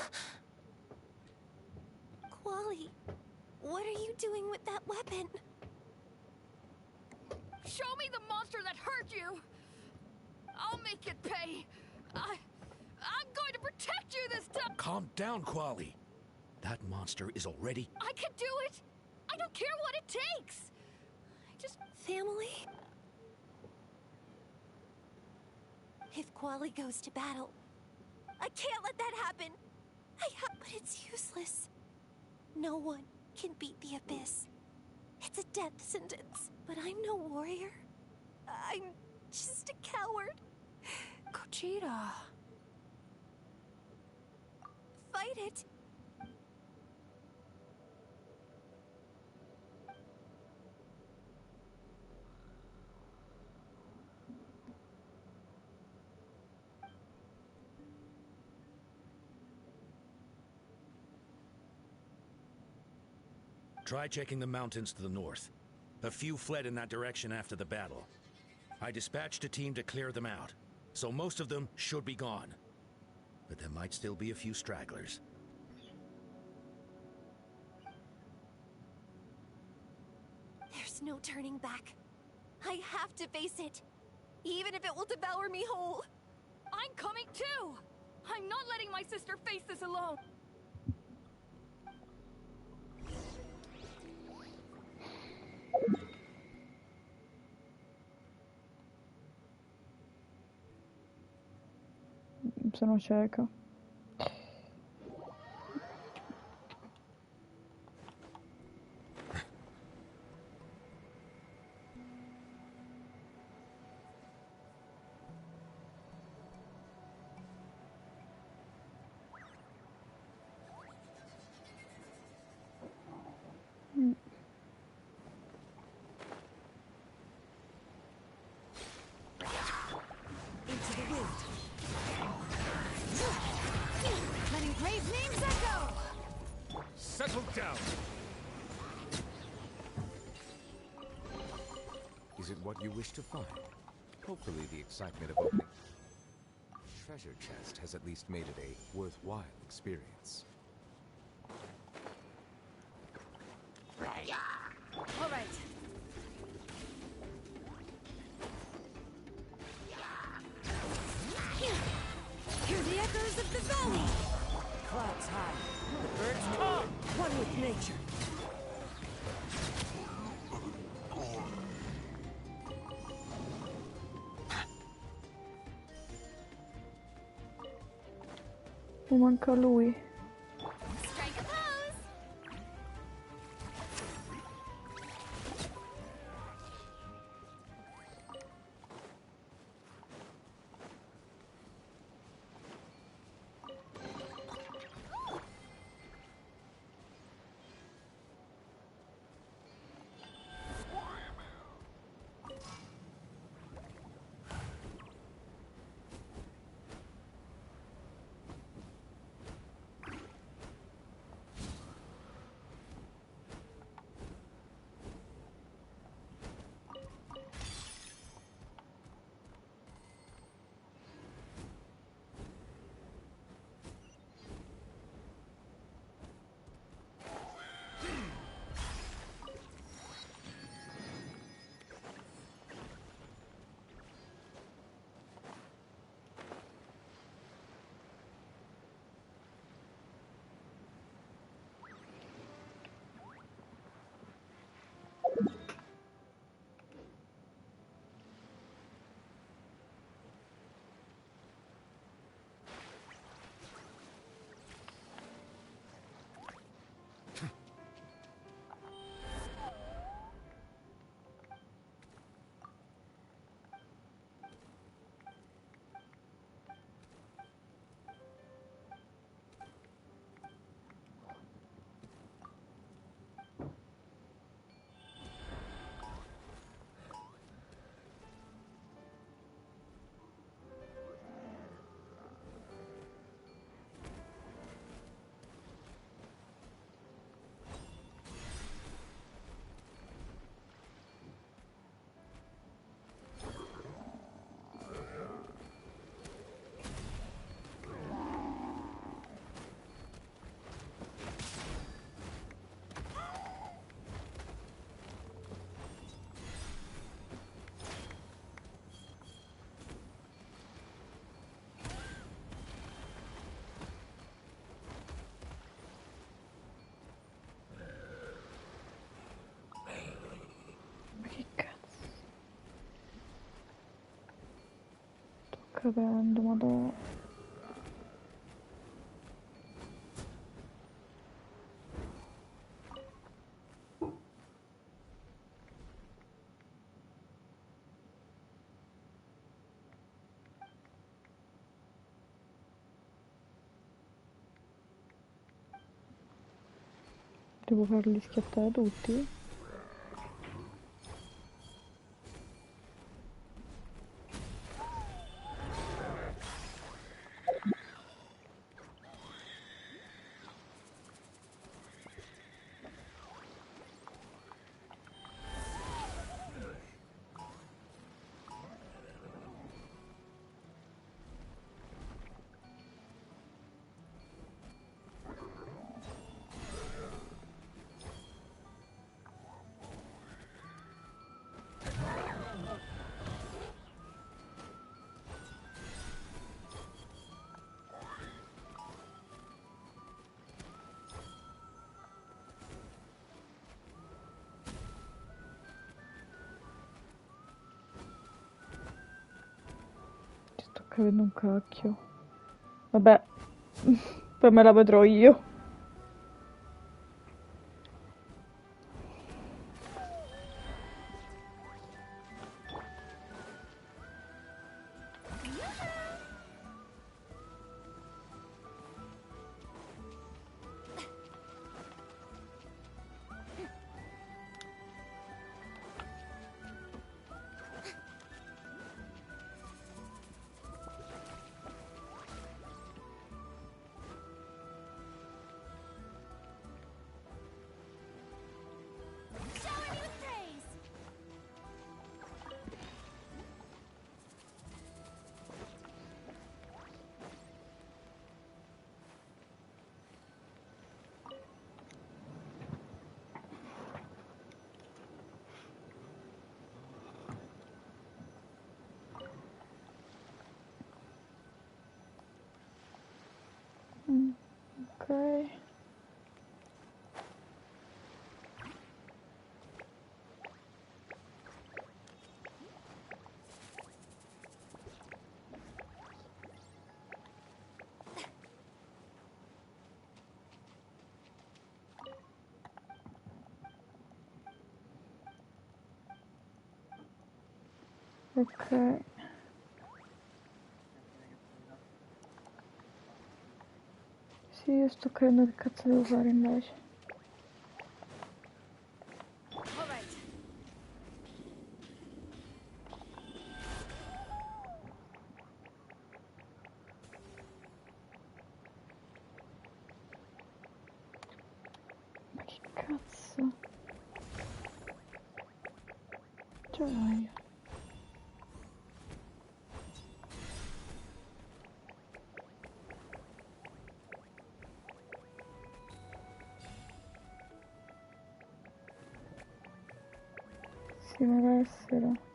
Quali, what are you doing with that weapon? Show me the monster that hurt you! I'll make it pay! I'm going to protect you this time! Calm down, Quali. That monster is already... I can do it! I don't care what it takes! Family? If Quali goes to battle, I can't let that happen! But it's useless. No one can beat the Abyss. It's a death sentence. But I'm no warrior. I'm just a coward. Gogeta. Fight it! Try checking the mountains to the north. A few fled in that direction after the battle. I dispatched a team to clear them out, so most of them should be gone. But there might still be a few stragglers. There's no turning back. I have to face it, even if it will devour me whole. I'm coming too! I'm not letting my sister face this alone! Sono cieca. Into the wind. Letting brave names echo! Settle down! Is it what you wish to find? Hopefully the excitement of opening a treasure chest has at least made it a worthwhile experience. All right. Hear the echoes of the valley. Clouds high, the birds call, one with nature. Manca lui. Strike a pose! capendo, madonna. Devo farli schiattare tutti? Sto capendo un cacchio. Vabbè, poi me la vedrò io. Ok. Ok. Sì, io sto capendo che cazzo devo fare invece. Ma che cazzo? Già vai. Sì, deve essere.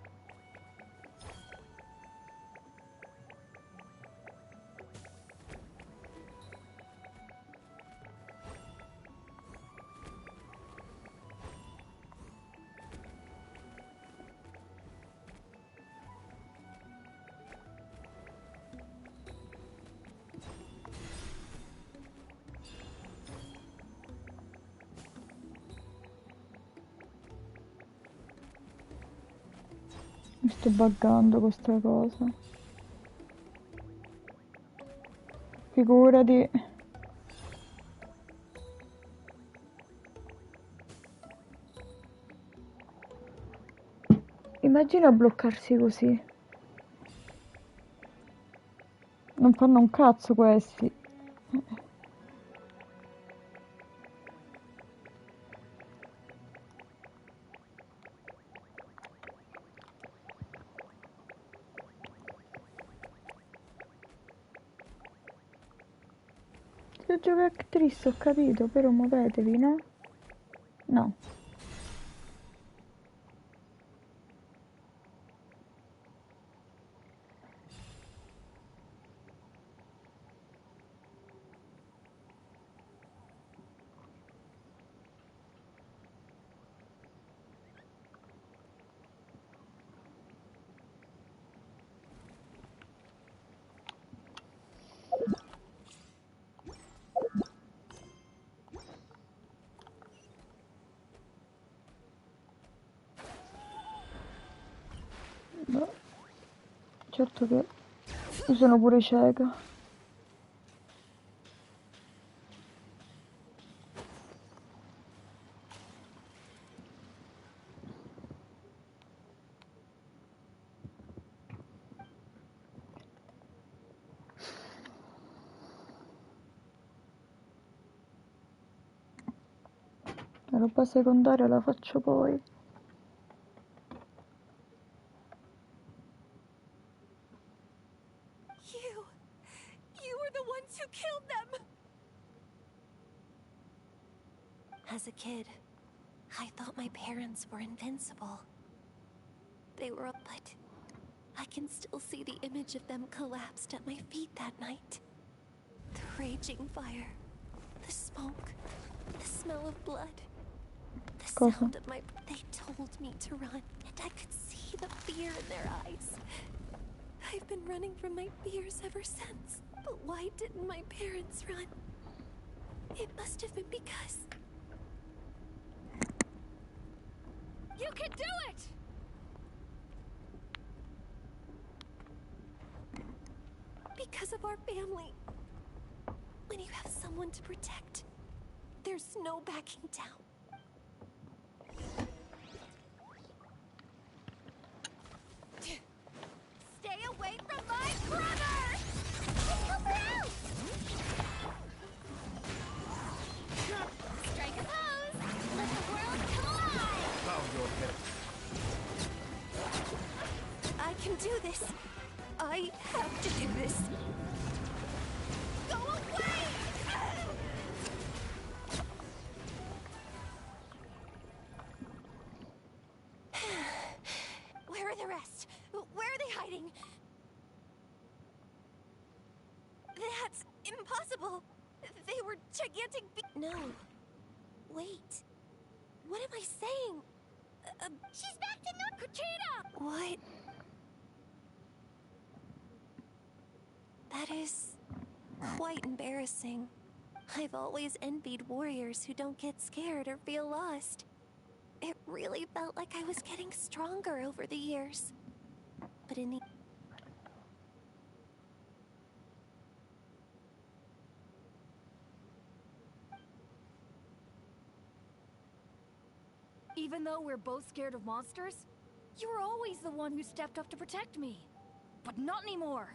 Mi sto buggando questa cosa. Figurati. Immagina bloccarsi così. Non fanno un cazzo questi. Io gioco attrice, ho capito, però muovetevi, no? No. Certo che io sono pure cieca. La roba secondaria la faccio poi. You were the ones who killed them! As a kid, I thought my parents were invincible. They were, but I can still see the image of them collapsed at my feet that night. The raging fire, the smoke, the smell of blood, the sound of my... They told me to run, and I could see the fear in their eyes. I've been running from my fears ever since. But why didn't my parents run? It must have been because... You can do it! Because of our family. When you have someone to protect, there's no backing down. Stay away from my brother! Help out! Strike a pose! Let the world come alive! Bow your head. I can do this. I have to do this. Go away! Where are the rest? Where are they hiding? That's impossible. They were gigantic No. Wait. What am I saying? She's back to North Kuchina! What? That is quite embarrassing. I've always envied warriors who don't get scared or feel lost. It really felt like I was getting stronger over the years. But in the... Even though we're both scared of monsters, you were always the one who stepped up to protect me. But not anymore.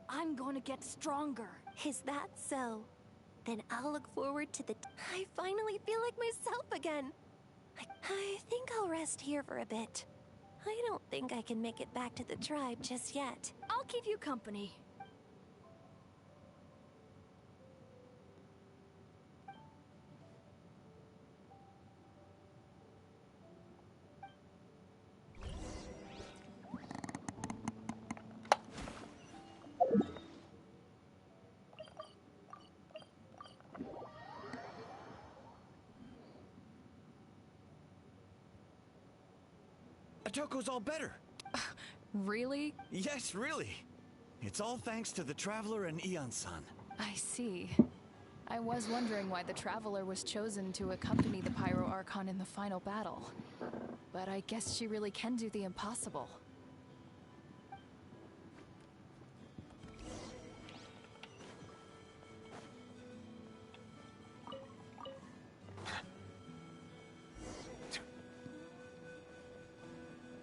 I'm going to get stronger. Is that so? Then I'll look forward to the... I finally feel like myself again. I think I'll rest here for a bit. I don't think I can make it back to the tribe just yet. I'll keep you company. Atoko's all better. Really? Yes, really. It's all thanks to the Traveler and Ian-san. I see. I was wondering why the Traveler was chosen to accompany the Pyro Archon in the final battle. But I guess she really can do the impossible.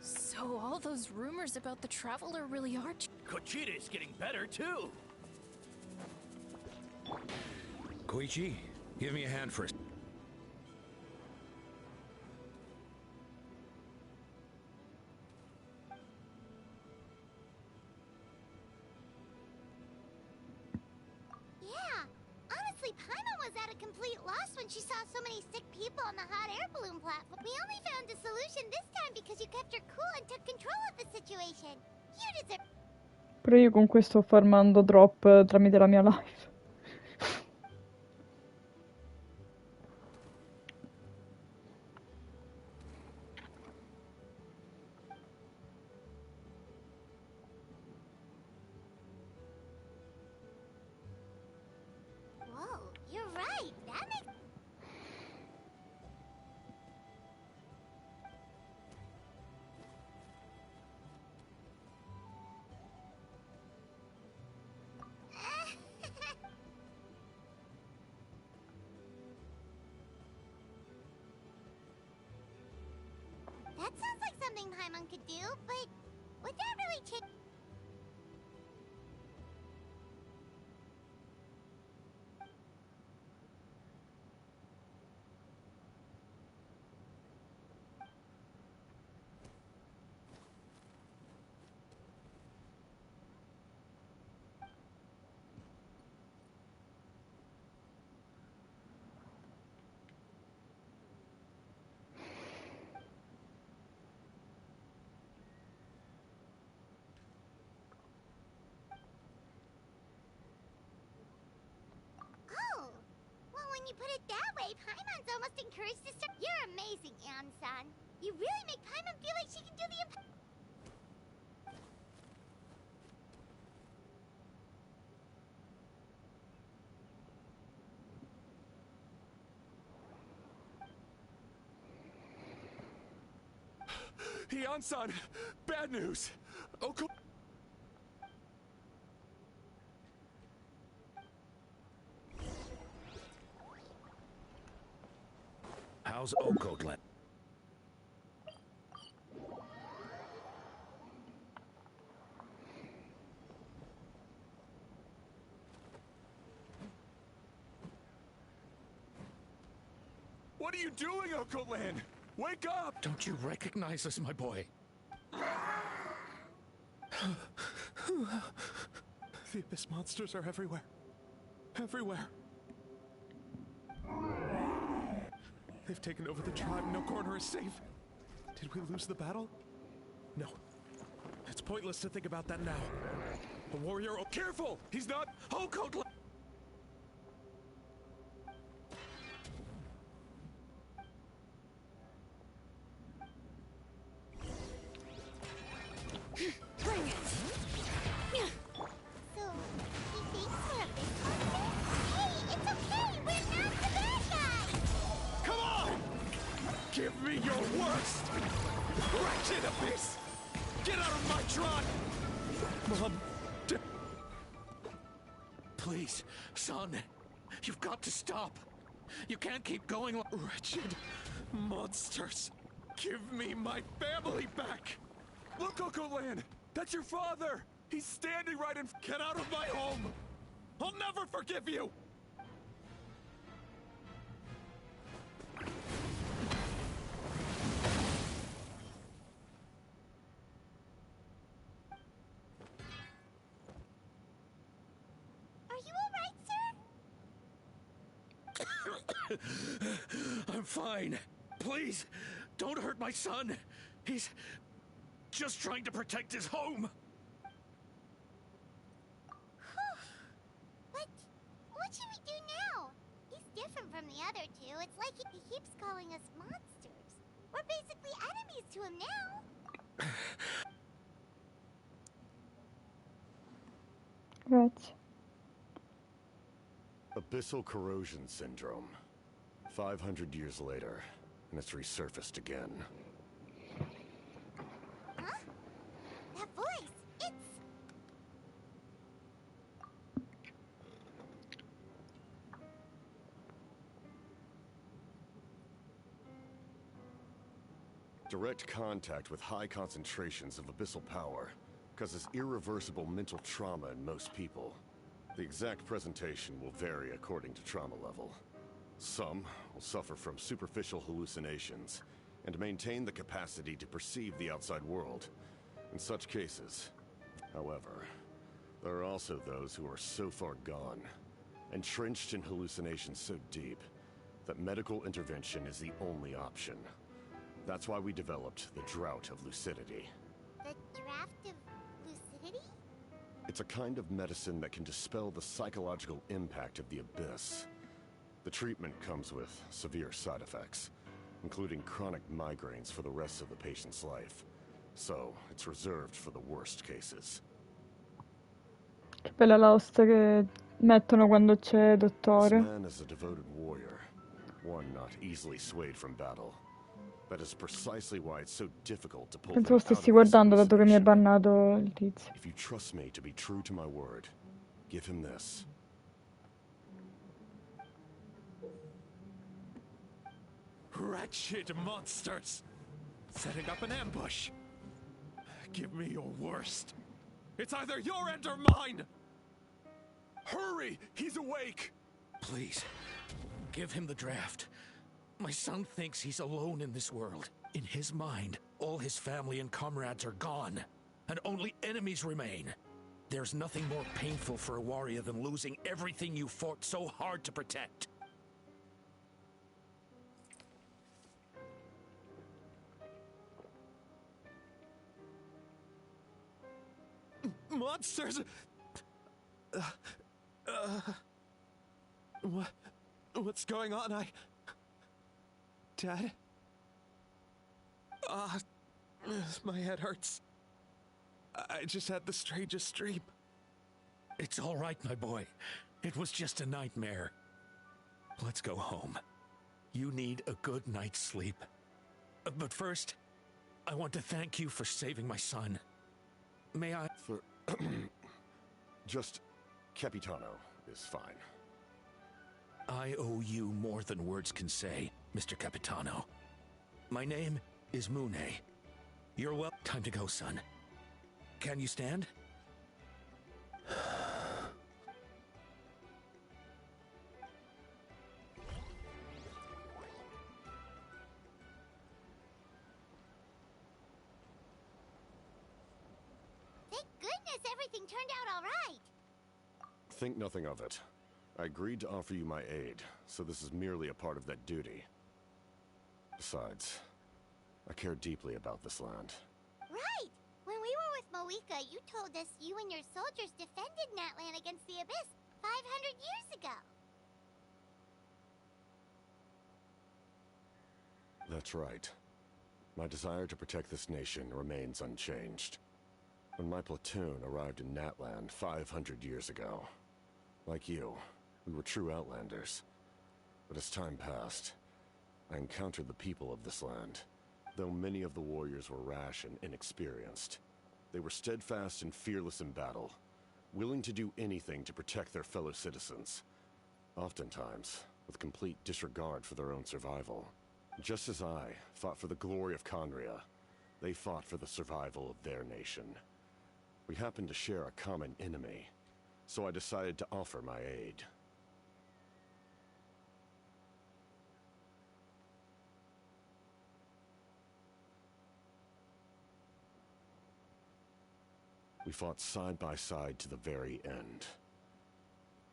So all those rumors about the Traveler really are true. Kochita's getting better, too! Koichi, give me a hand first. Yeah, honestly, Paimon was at a complete loss when she saw so many sick people on the hot air balloon platform. We only found a solution this time because you kept your cool and took control of the situation. You deserve... Però io con questo sto farmando drop tramite la mia live. Whoa, you're right. That makes... Paimon could do, but would that really take... Oh, well, when you put it that way, Paimon's almost encouraged to start... You're amazing, Ansan. You really make Paimon feel like she can do the... Ansan, bad news. Oko... How's Okotlan? What are you doing, Okotlan? Wake up! Don't you recognize us, my boy? The Abyss monsters are everywhere. Everywhere. They've taken over the tribe. No corner is safe. Did we lose the battle? No. It's pointless to think about that now. A warrior... Oh, careful! He's not... Okotlan! Bring it! So, he thinks we're a big monster? Hey, it's okay! We're not the bad guys! Come on! Give me your worst! Wretched Abyss! Get out of my trot! Mom! Please, son. You've got to stop. You can't keep going like... Wretched monsters! Give me my family back! Look, Okotlan! That's your father! He's standing right in... Get out of my home! I'll never forgive you! Are you alright, sir? I'm fine. Please, don't hurt my son. He's just trying to protect his home. But what should we do now? He's different from the other two. It's like he keeps calling us monsters. We're basically enemies to him now. Grazie. Abyssal corrosion syndrome. 500 years later, and it's resurfaced again. Huh? That voice, it's... Direct contact with high concentrations of abyssal power causes irreversible mental trauma in most people. The exact presentation will vary according to trauma level. Some will suffer from superficial hallucinations and maintain the capacity to perceive the outside world. In such cases, however, there are also those who are so far gone, entrenched in hallucinations so deep, that medical intervention is the only option. That's why we developed the Drought of Lucidity. The Draft of Lucidity? It's a kind of medicine that can dispel the psychological impact of the Abyss. The treatment comes with severe side effects, including chronic migraines for the rest of the patient's life. So, it's reserved for the worst cases. Che bella la hosta che mettono quando c'è This dottore. man is a devoted warrior, one not easily swayed from battle. That is precisely why it's so difficult to pull them Penso lo out stessi of guardando this dato che mi ha hallucination. bannato il tizio. If you trust me to be true to my word, give him this. Wretched monsters! Setting up an ambush! Give me your worst. It's either your end or mine! Hurry! He's awake! Please, give him the draft. My son thinks he's alone in this world. In his mind, all his family and comrades are gone, and only enemies remain. There's nothing more painful for a warrior than losing everything you fought so hard to protect. Monsters! What's going on? Dad? My head hurts. I just had the strangest dream. It's all right, my boy. It was just a nightmare. Let's go home. You need a good night's sleep. But first, I want to thank you for saving my son. May I... For... just... Capitano is fine. I owe you more than words can say, Mr. Capitano. My name is Mune. You're well... Time to go, son. Can you stand? Thank goodness everything turned out all right. Think nothing of it. I agreed to offer you my aid, so this is merely a part of that duty. Besides, I care deeply about this land. Right! When we were with Moika, you told us you and your soldiers defended Natlan against the Abyss 500 years ago. That's right. My desire to protect this nation remains unchanged. When my platoon arrived in Natlan 500 years ago, like you, we were true outlanders. But as time passed, I encountered the people of this land. Though many of the warriors were rash and inexperienced, they were steadfast and fearless in battle, willing to do anything to protect their fellow citizens, oftentimes with complete disregard for their own survival. Just as I fought for the glory of Conria, they fought for the survival of their nation. We happened to share a common enemy, so I decided to offer my aid. We fought side by side to the very end.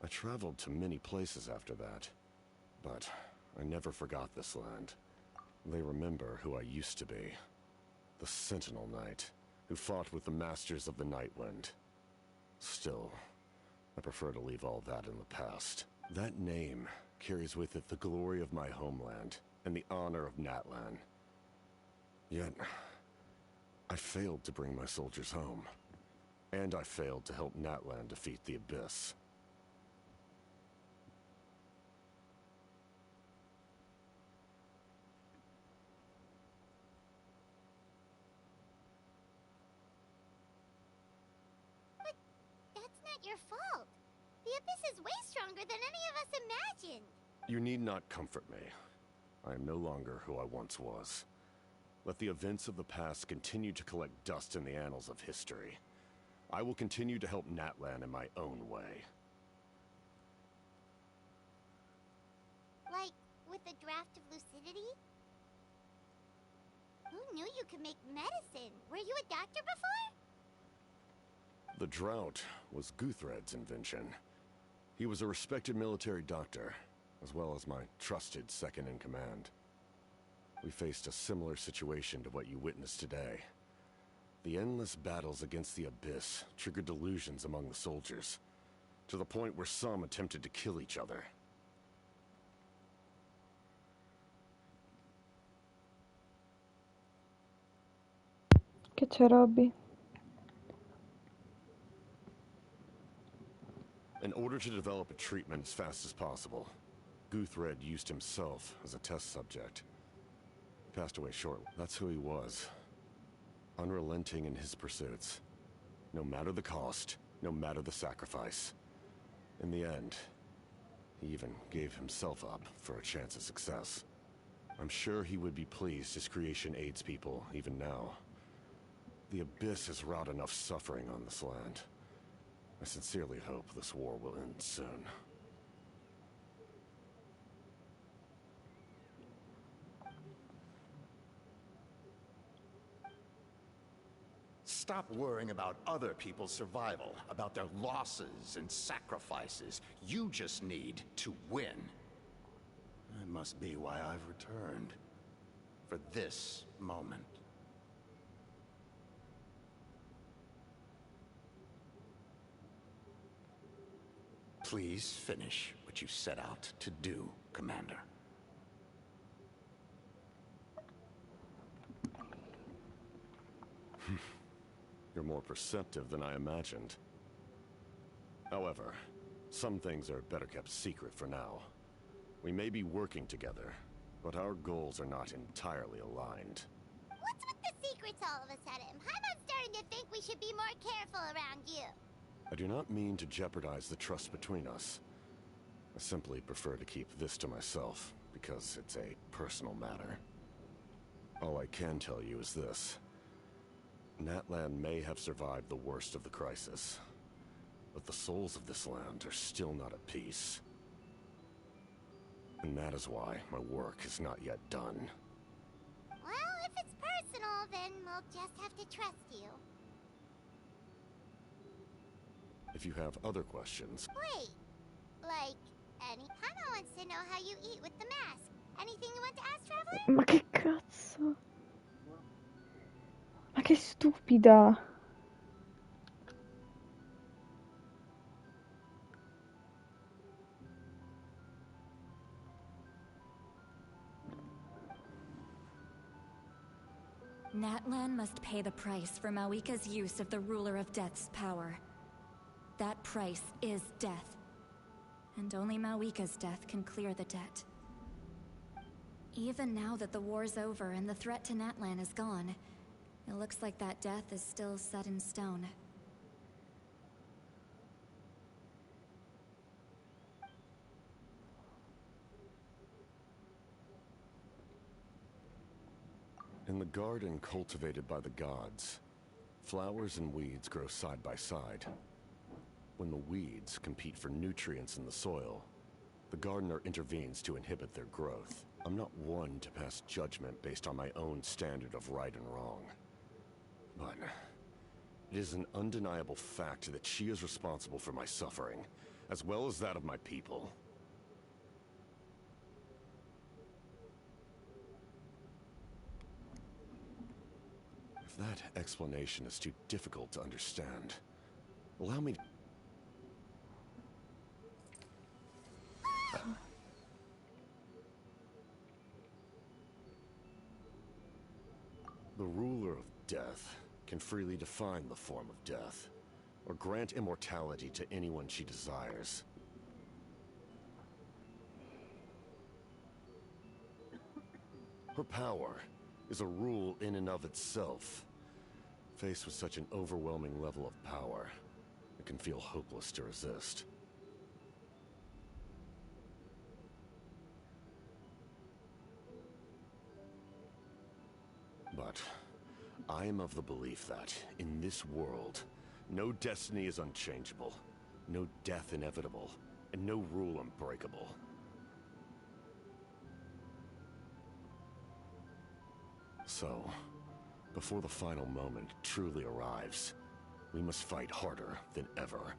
I traveled to many places after that, but I never forgot this land. They remember who I used to be. The Sentinel Knight, who fought with the Masters of the Nightwind. Still, I prefer to leave all that in the past. That name carries with it the glory of my homeland and the honor of Natlan. Yet, I failed to bring my soldiers home. And I failed to help Natlan defeat the Abyss. But that's not your fault. The Abyss is way stronger than any of us imagined. You need not comfort me. I am no longer who I once was. Let the events of the past continue to collect dust in the annals of history. I will continue to help Natlan in my own way. Like, with the draft of lucidity? Who knew you could make medicine? Were you a doctor before? The drought was Guthred's invention. He was a respected military doctor, as well as my trusted second-in-command. We faced a similar situation to what you witnessed today. The endless battles against the Abyss triggered delusions among the soldiers, to the point where some attempted to kill each other. Che c'è, Robby? In order to develop a treatment as fast as possible, Guthred used himself as a test subject. He passed away shortly. That's who he was. Unrelenting in his pursuits. No matter the cost, no matter the sacrifice. In the end, he even gave himself up for a chance at success. I'm sure he would be pleased his creation aids people even now. The Abyss has wrought enough suffering on this land. I sincerely hope this war will end soon. Stop worrying about other people's survival, about their losses and sacrifices. You just need to win. That must be why I've returned. For this moment. Please finish what you set out to do, Commander. You're more perceptive than I imagined. However, some things are better kept secret for now. We may be working together, but our goals are not entirely aligned. What's with the secrets all of a sudden? I'm starting to think we should be more careful around you. I do not mean to jeopardize the trust between us. I simply prefer to keep this to myself, because it's a personal matter. All I can tell you is this. Natlan may have survived the worst of the crisis, but the souls of this land are still not at peace. And that is why my work is not yet done. Well, if it's personal, then we'll just have to trust you. If you have other questions... Wait, like, any... Paimon wants to know how you eat with the mask. Anything you want to ask, Traveler? Ma che cazzo? Ma che stupida! Natlan must pay the price for Mawika's use of the Ruler of Death's power. That price is death. And only Mawika's death can clear the debt. Even now that the war's over and the threat to Natlan is gone, it looks like that death is still set in stone. In the garden cultivated by the gods, flowers and weeds grow side by side. When the weeds compete for nutrients in the soil, the gardener intervenes to inhibit their growth. I'm not one to pass judgment based on my own standard of right and wrong. But it is an undeniable fact that she is responsible for my suffering, as well as that of my people. If that explanation is too difficult to understand, allow me to... The ruler of death can freely define the form of death, or grant immortality to anyone she desires. Her power is a rule in and of itself. Faced with such an overwhelming level of power, it can feel hopeless to resist. But I am of the belief that, in this world, no destiny is unchangeable, no death inevitable, and no rule unbreakable. So, before the final moment truly arrives, we must fight harder than ever.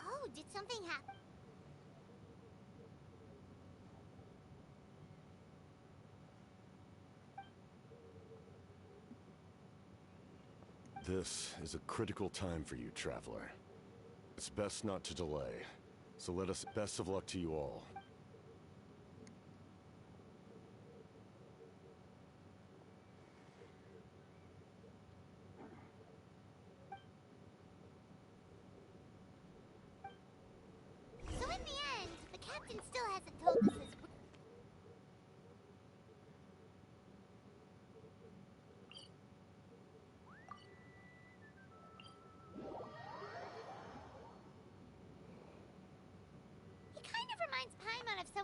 Oh, did something happen? This is a critical time for you, Traveler. It's best not to delay, so let us best of luck to you all. So in the end, the captain still hasn't told us his...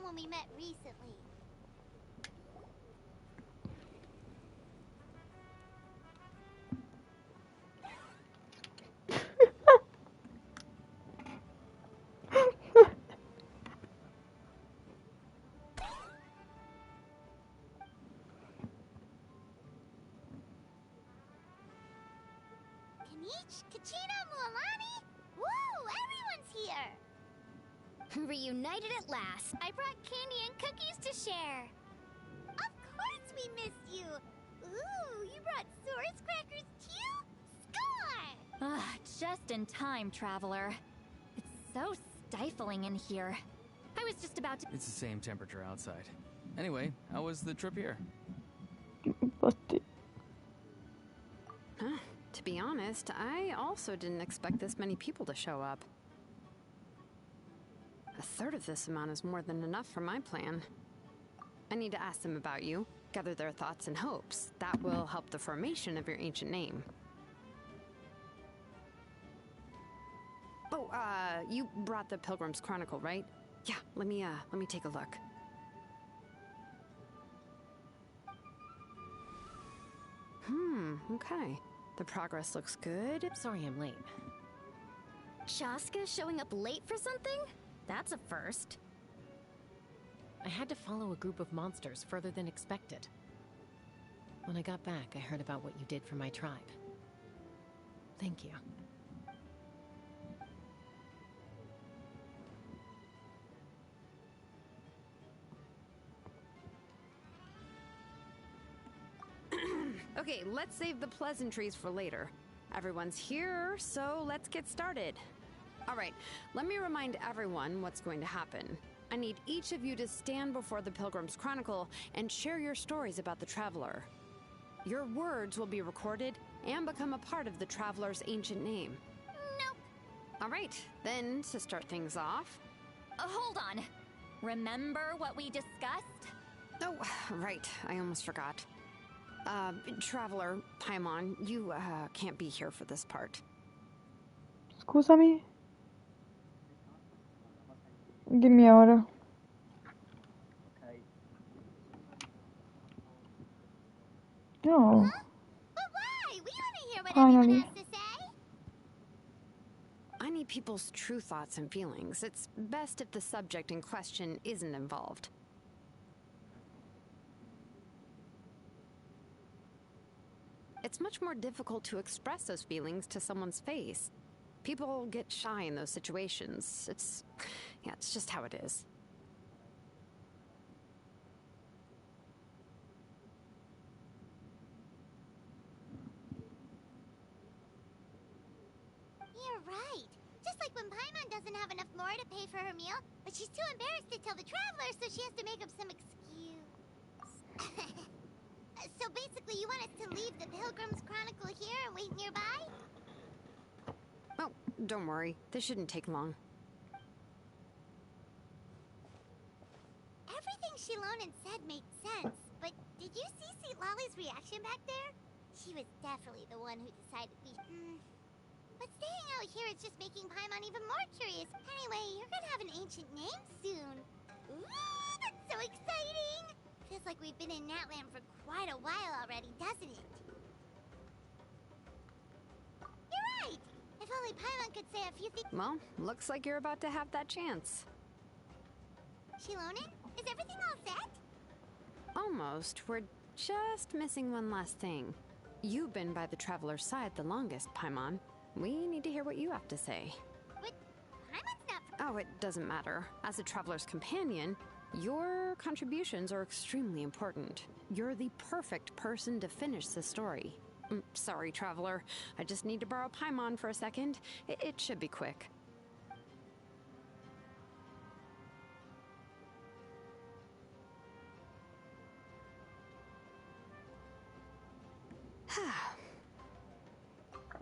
when we met recently. Kachina, Mualani? Woo! Everyone's here! Reunited at last. I brought candy and cookies to share. Of course we missed you! Ooh, you brought Source crackers too? Score! Just in time, Traveler. It's so stifling in here. I was just about to— It's the same temperature outside. Anyway, how was the trip here? To be honest, I also didn't expect this many people to show up. A third of this amount is more than enough for my plan. I need to ask them about you, gather their thoughts and hopes. That will help the formation of your ancient name. Oh, you brought the Pilgrim's Chronicle, right? Yeah, let me take a look. Okay. The progress looks good. Sorry I'm late. Shaska showing up late for something? That's a first. I had to follow a group of monsters further than expected. When I got back, I heard about what you did for my tribe. Thank you. Okay, let's save the pleasantries for later. Everyone's here, so let's get started. All right, let me remind everyone what's going to happen. I need each of you to stand before the Pilgrim's Chronicle and share your stories about the Traveler. Your words will be recorded and become a part of the Traveler's ancient name. Nope. All right, then to start things off... hold on. Remember what we discussed? Oh, right, I almost forgot. Traveler, Paimon, you can't be here for this part. Scusami. Dimmi ora. No. Huh? But why? We want to hear what Finally. everyone has to say. I need people's true thoughts and feelings. It's best if the subject in question isn't involved. It's much more difficult to express those feelings to someone's face. People get shy in those situations. It's just how it is. You're right. Just like when Paimon doesn't have enough lore to pay for her meal, but she's too embarrassed to tell the Traveler, so she has to make up some excuse. So basically, you want us to leave the Pilgrim's Chronicle here and wait nearby? Oh, don't worry. This shouldn't take long. Everything Shilonen said made sense, but did you see St. Lolly's reaction back there? She was definitely the one who decided we... But staying out here is just making Paimon even more curious. Anyway, you're gonna have an ancient name soon. Ooh, that's so exciting! Feels like we've been in Natland for quite a while already, doesn't it? You're right! If only Paimon could say a few things... Well, looks like you're about to have that chance. Shilonen, is everything all set? Almost. We're just missing one last thing. You've been by the Traveler's side the longest, Paimon. We need to hear what you have to say. But Paimon's not... Oh, it doesn't matter. As a Traveler's companion, your contributions are extremely important. You're the perfect person to finish the story. Sorry, Traveler. I just need to borrow Paimon for a second. It should be quick.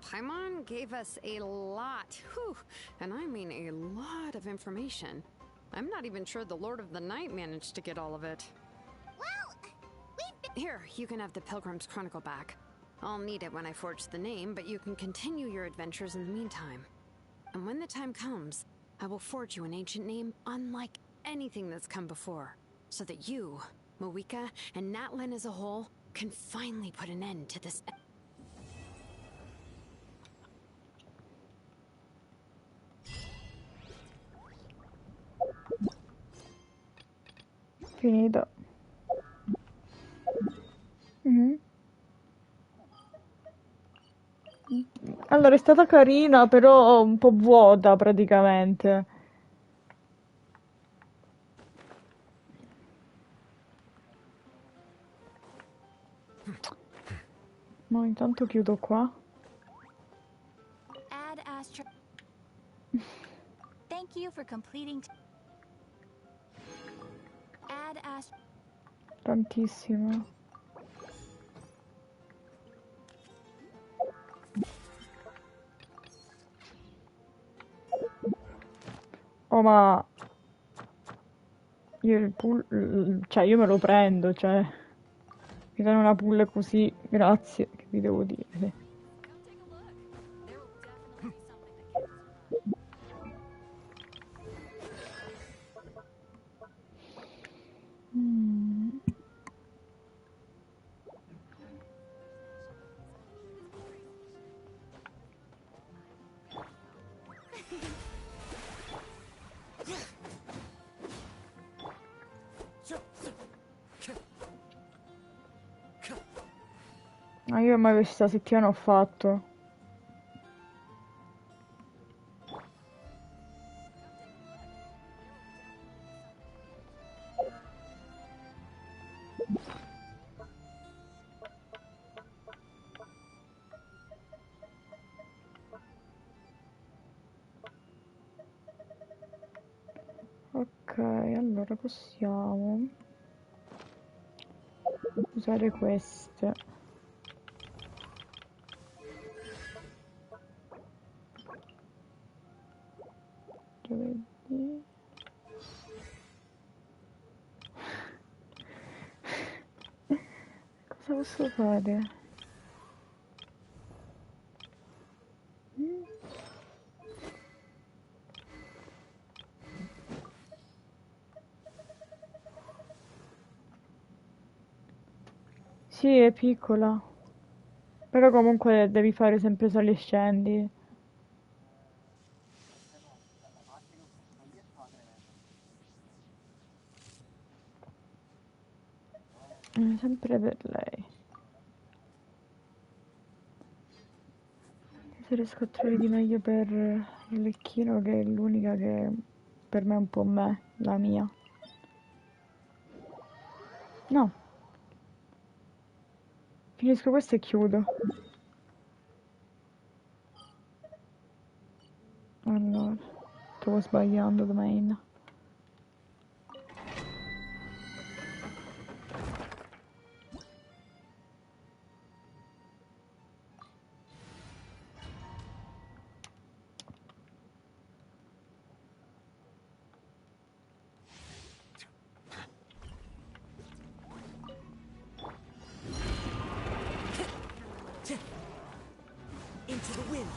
Paimon gave us a lot, and I mean a lot of information. I'm not even sure the Lord of the Night managed to get all of it. Well, Here, you can have the Pilgrim's Chronicle back. I'll need it when I forge the name, but you can continue your adventures in the meantime. And when the time comes, I will forge you an ancient name unlike anything that's come before, so that you, Mawika, and Natlan as a whole can finally put an end to this. Finito. Allora, è stata carina, però un po' vuota praticamente. No, intanto chiudo qua. Add Astra. Thank you for completing. Add Astra. Tantissimo. Oh, ma io il pull, cioè io me lo prendo, cioè mi danno una pull così, grazie, che vi devo dire. Mm. Ma io mai questa settimana ho fatto. Ok, allora possiamo usare queste. Giovedì. Cosa posso fare? Sì, è piccola. Però comunque devi fare sempre sali e scendi. Sempre per lei. Se riesco a trovare di meglio per Arlecchino, che è l'unica che per me è un po' la mia. No. Finisco questo e chiudo. Allora, stavo sbagliando domain. Into the wind.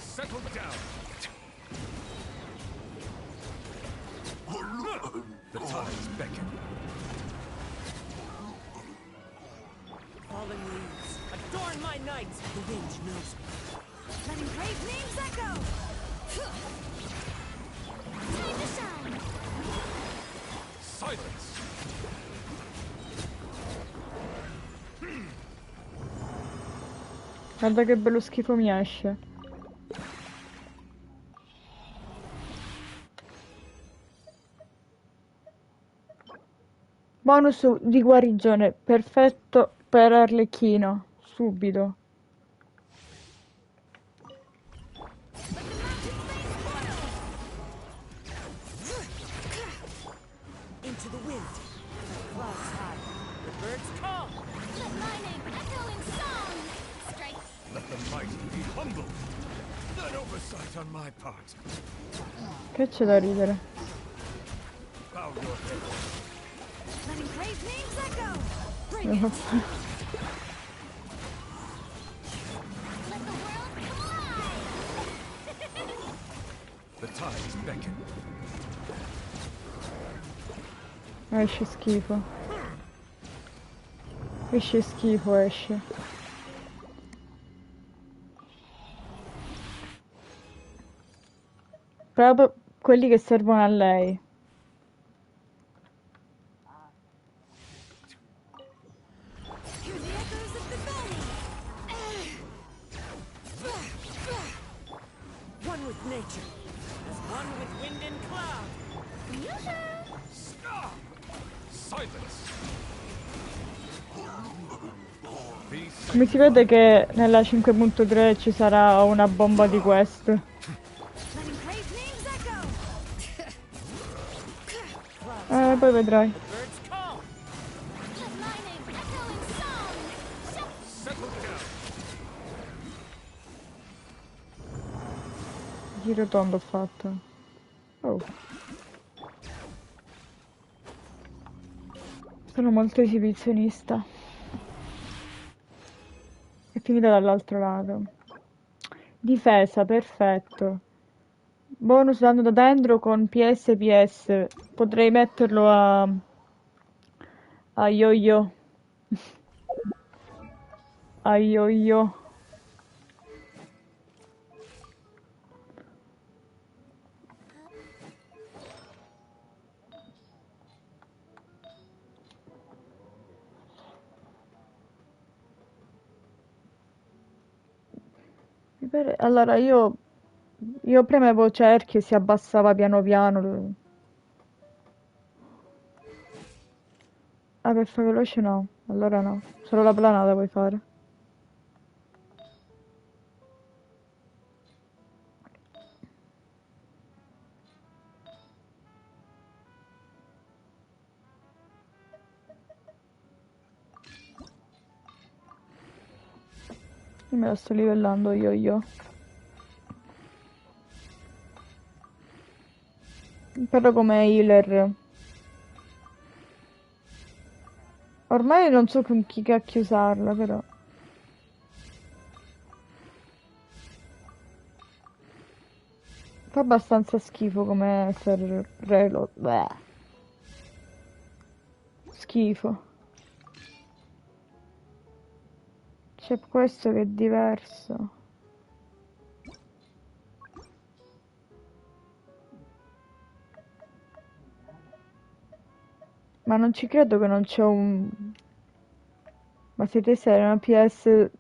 Settle down. The tides beckon. Fallen leaves, adorn my night. The wind knows me. Letting brave names echo. Time to shine. Silence. Guarda che bello schifo mi esce. Bonus di guarigione, perfetto per Arlecchino, subito. Into the wind. The clouds high. The birds call. Let my name echo in song. Strike. Let the mighty be humbled. An oversight on my part. Che c'è da ridere? Bow your head. Letting brave names echo. Bring it. Let the world collide. Esce schifo. Esce schifo, esce. Proprio quelli che servono a lei. One with nature, as one with wind and cloud. Silence. Come si vede che nella 5.3 ci sarà una bomba di quest. Poi vedrai. Giro tondo ho fatto. Oh. Sono molto esibizionista. È finita dall'altro lato. Difesa, perfetto. Bonus danno da dentro con PS. Potrei metterlo a yo-yo. A yo-yo. Allora io premevo cerchio e si abbassava piano piano. Ah, per fare veloce no. Allora no. Solo la planata puoi fare. Io me la sto livellando io. Però come healer. Ormai non so con chi cacchio usarla, però. Fa abbastanza schifo come relo. Beh. Schifo. C'è questo che è diverso. Ma non ci credo che non c'è un... Ma siete seri, una PS...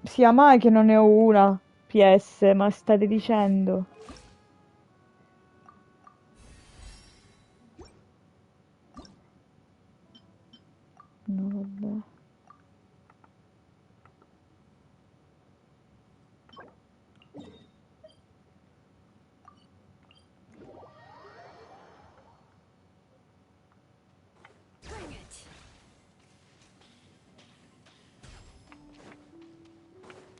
Sia mai che non ne ho una PS, ma state dicendo? No, vabbè.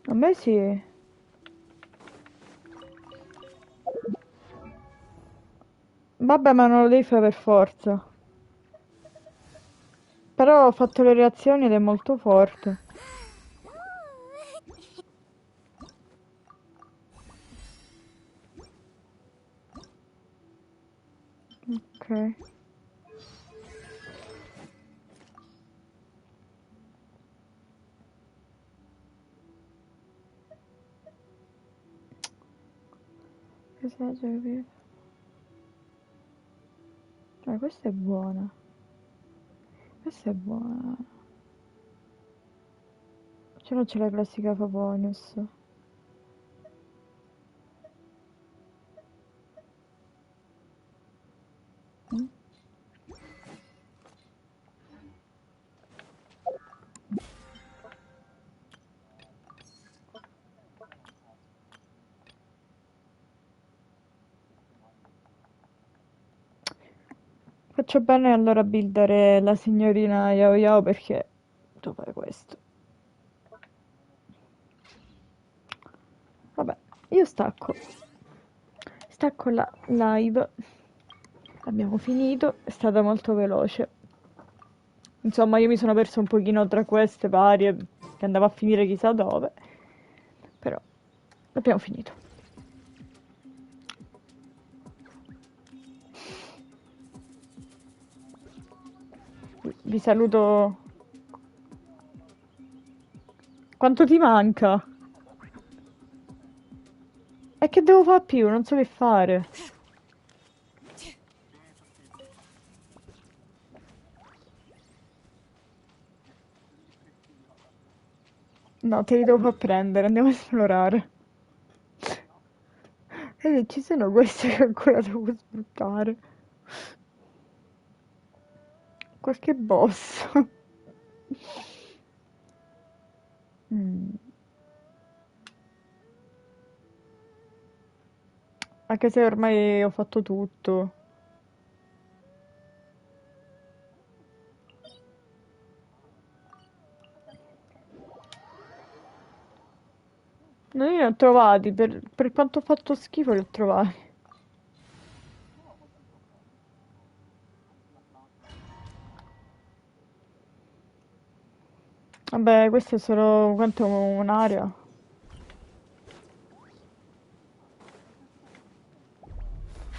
A me sì. Vabbè, ma non lo devi fare per forza. Però ho fatto le reazioni ed è molto forte. Ok. Cos'è, capito? Questa è buona. Questa è buona. Cioè non c'è la classica Favonius. Mm? Faccio bene allora a buildare la signorina Yao Yao perché devo fare questo. Vabbè, io stacco. Stacco la live. Abbiamo finito, è stata molto veloce. Insomma, io mi sono perso un pochino tra queste varie che andavo a finire chissà dove. Però abbiamo finito. Vi saluto. Quanto ti manca? E che devo fare più? Non so che fare. No, te li devo far prendere, andiamo a esplorare. E ci sono queste che ancora devo sfruttare. Qualche boss. Mm. Anche se ormai ho fatto tutto. No, io li ho trovati, per quanto ho fatto schifo li ho trovati. Vabbè, questo è solo quanto un'area.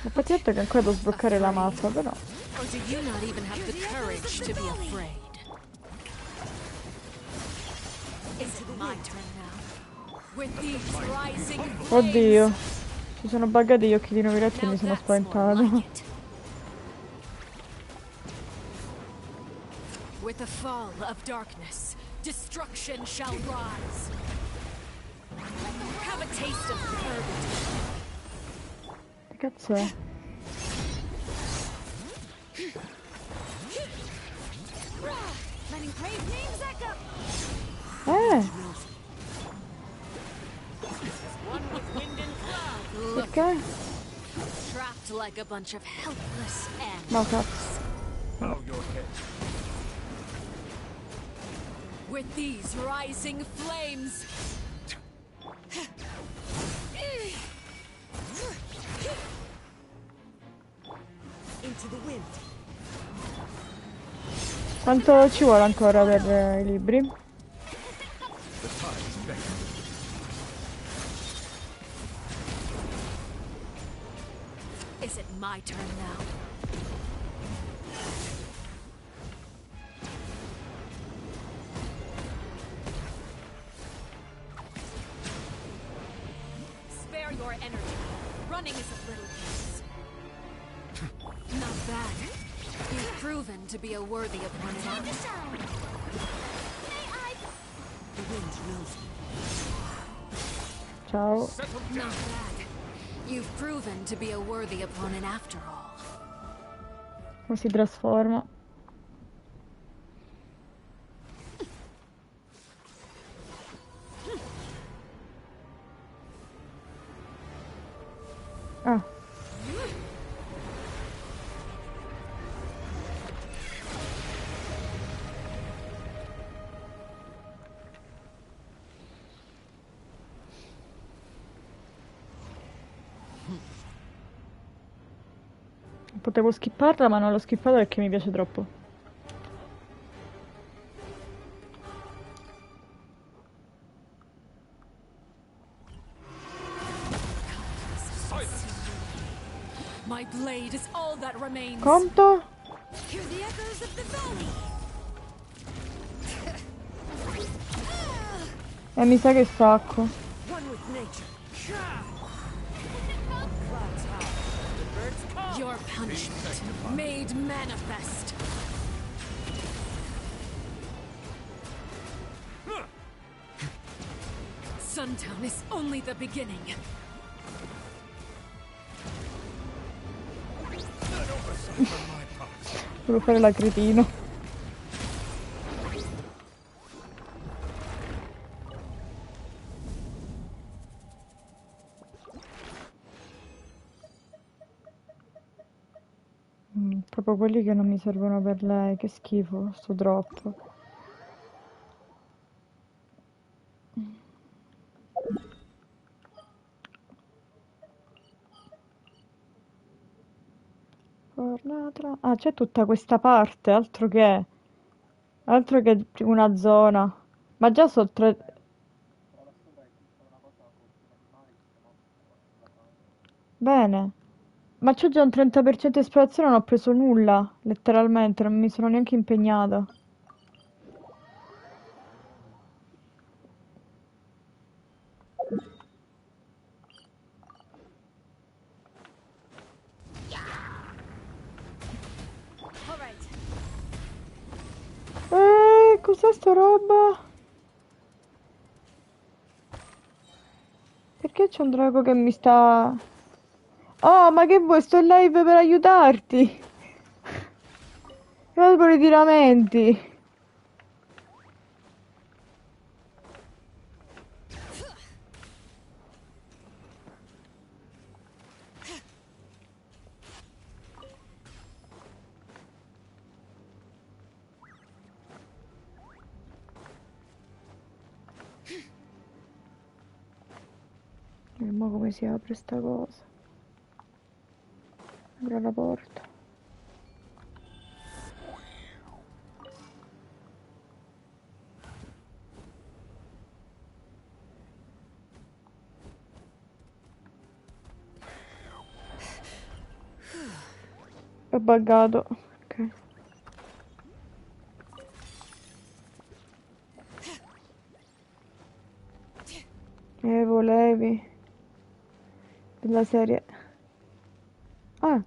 Ho pazienza che ancora devo sbloccare la mappa, però. Or do you not even have the courage to be afraid? Is it my turn now? With these rising Oddio. Si sono buggati gli occhi di Noviretti e mi sono spaventato. With the fall of darkness, destruction shall rise. Have a taste of purgatory. Che cazzo è? Letting praise names echo. One with wind and cloud. Perché? Trapped like a bunch of helpless ants. No, cazzo. Bow your head. With these rising flames. Into the wind. Quanto ci vuole ancora per i libri? The tide's beckoning. Is it my turn now? Spare your energy. Running is a little use. Not bad. You've proven to be a worthy opponent. The wind knows me. Ciao. Not bad. You've proven to be a worthy opponent after all. Come si trasforma? Ah. Potevo skipparla, ma non l'ho skippata perché mi piace troppo. My blade is all that remains. Conto? Hear the echoes of the valley. Mi sa che stacco. One with nature. Your punishment made manifest. Suntown is only the beginning. Devo fare la cretino. Proprio quelli che non mi servono per lei, che schifo, sto drop. Ah, c'è tutta questa parte, altro che una zona. Ma già sono tre. Bene. Ma c'ho già un 30% di esplorazione, non ho preso nulla, letteralmente, non mi sono neanche impegnata. Cos'è sta roba? Perché c'è un drago che mi sta... Oh, ma che vuoi? Sto in live per aiutarti! Guarda per i tiramenti! E mo come si apre sta cosa? Apro la porta. È buggato. Ok. Volevi. Della serie. Ah.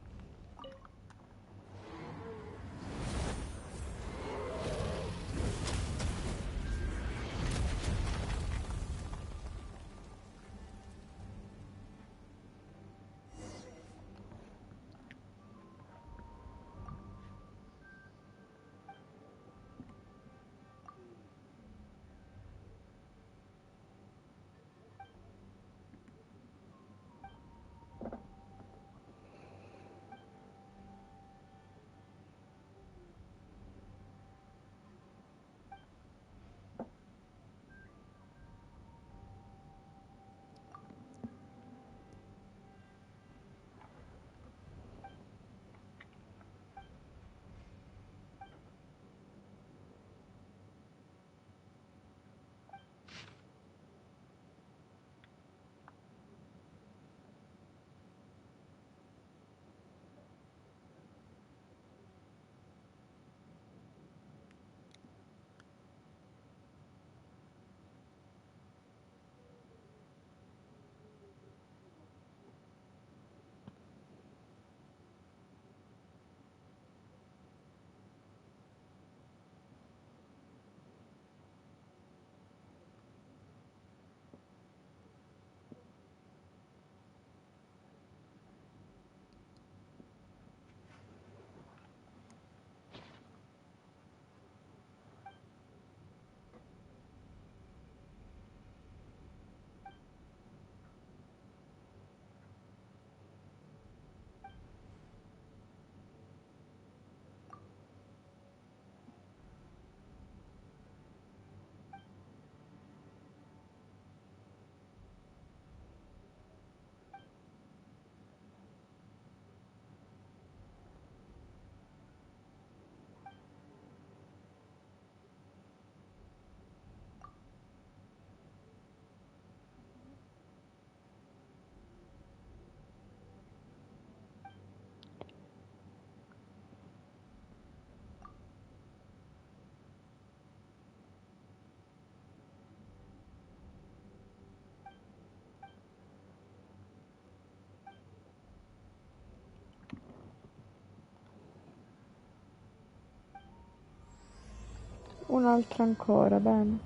Un'altra ancora, bene.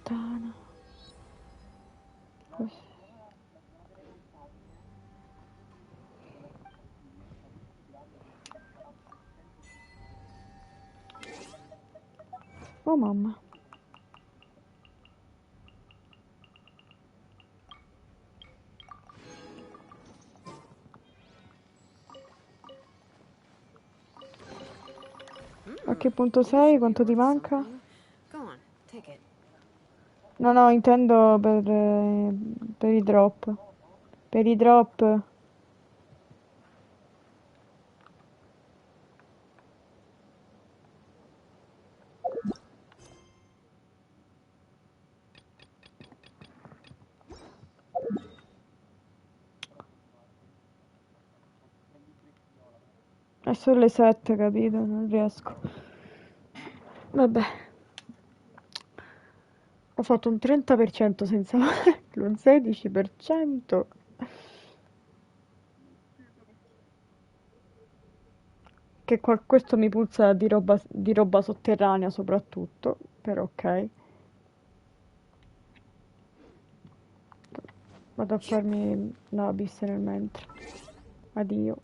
Puttana. Così. Oh mamma. A che punto sei? Quanto ti manca? Go on, take it. No, no, intendo per i drop. Per i drop. È solo le 7, capito? Non riesco. Vabbè. Ho fatto un 30% senza male, un 16%. Questo mi puzza di roba sotterranea soprattutto, però ok. Vado a farmi l'abis nel mentre. Addio.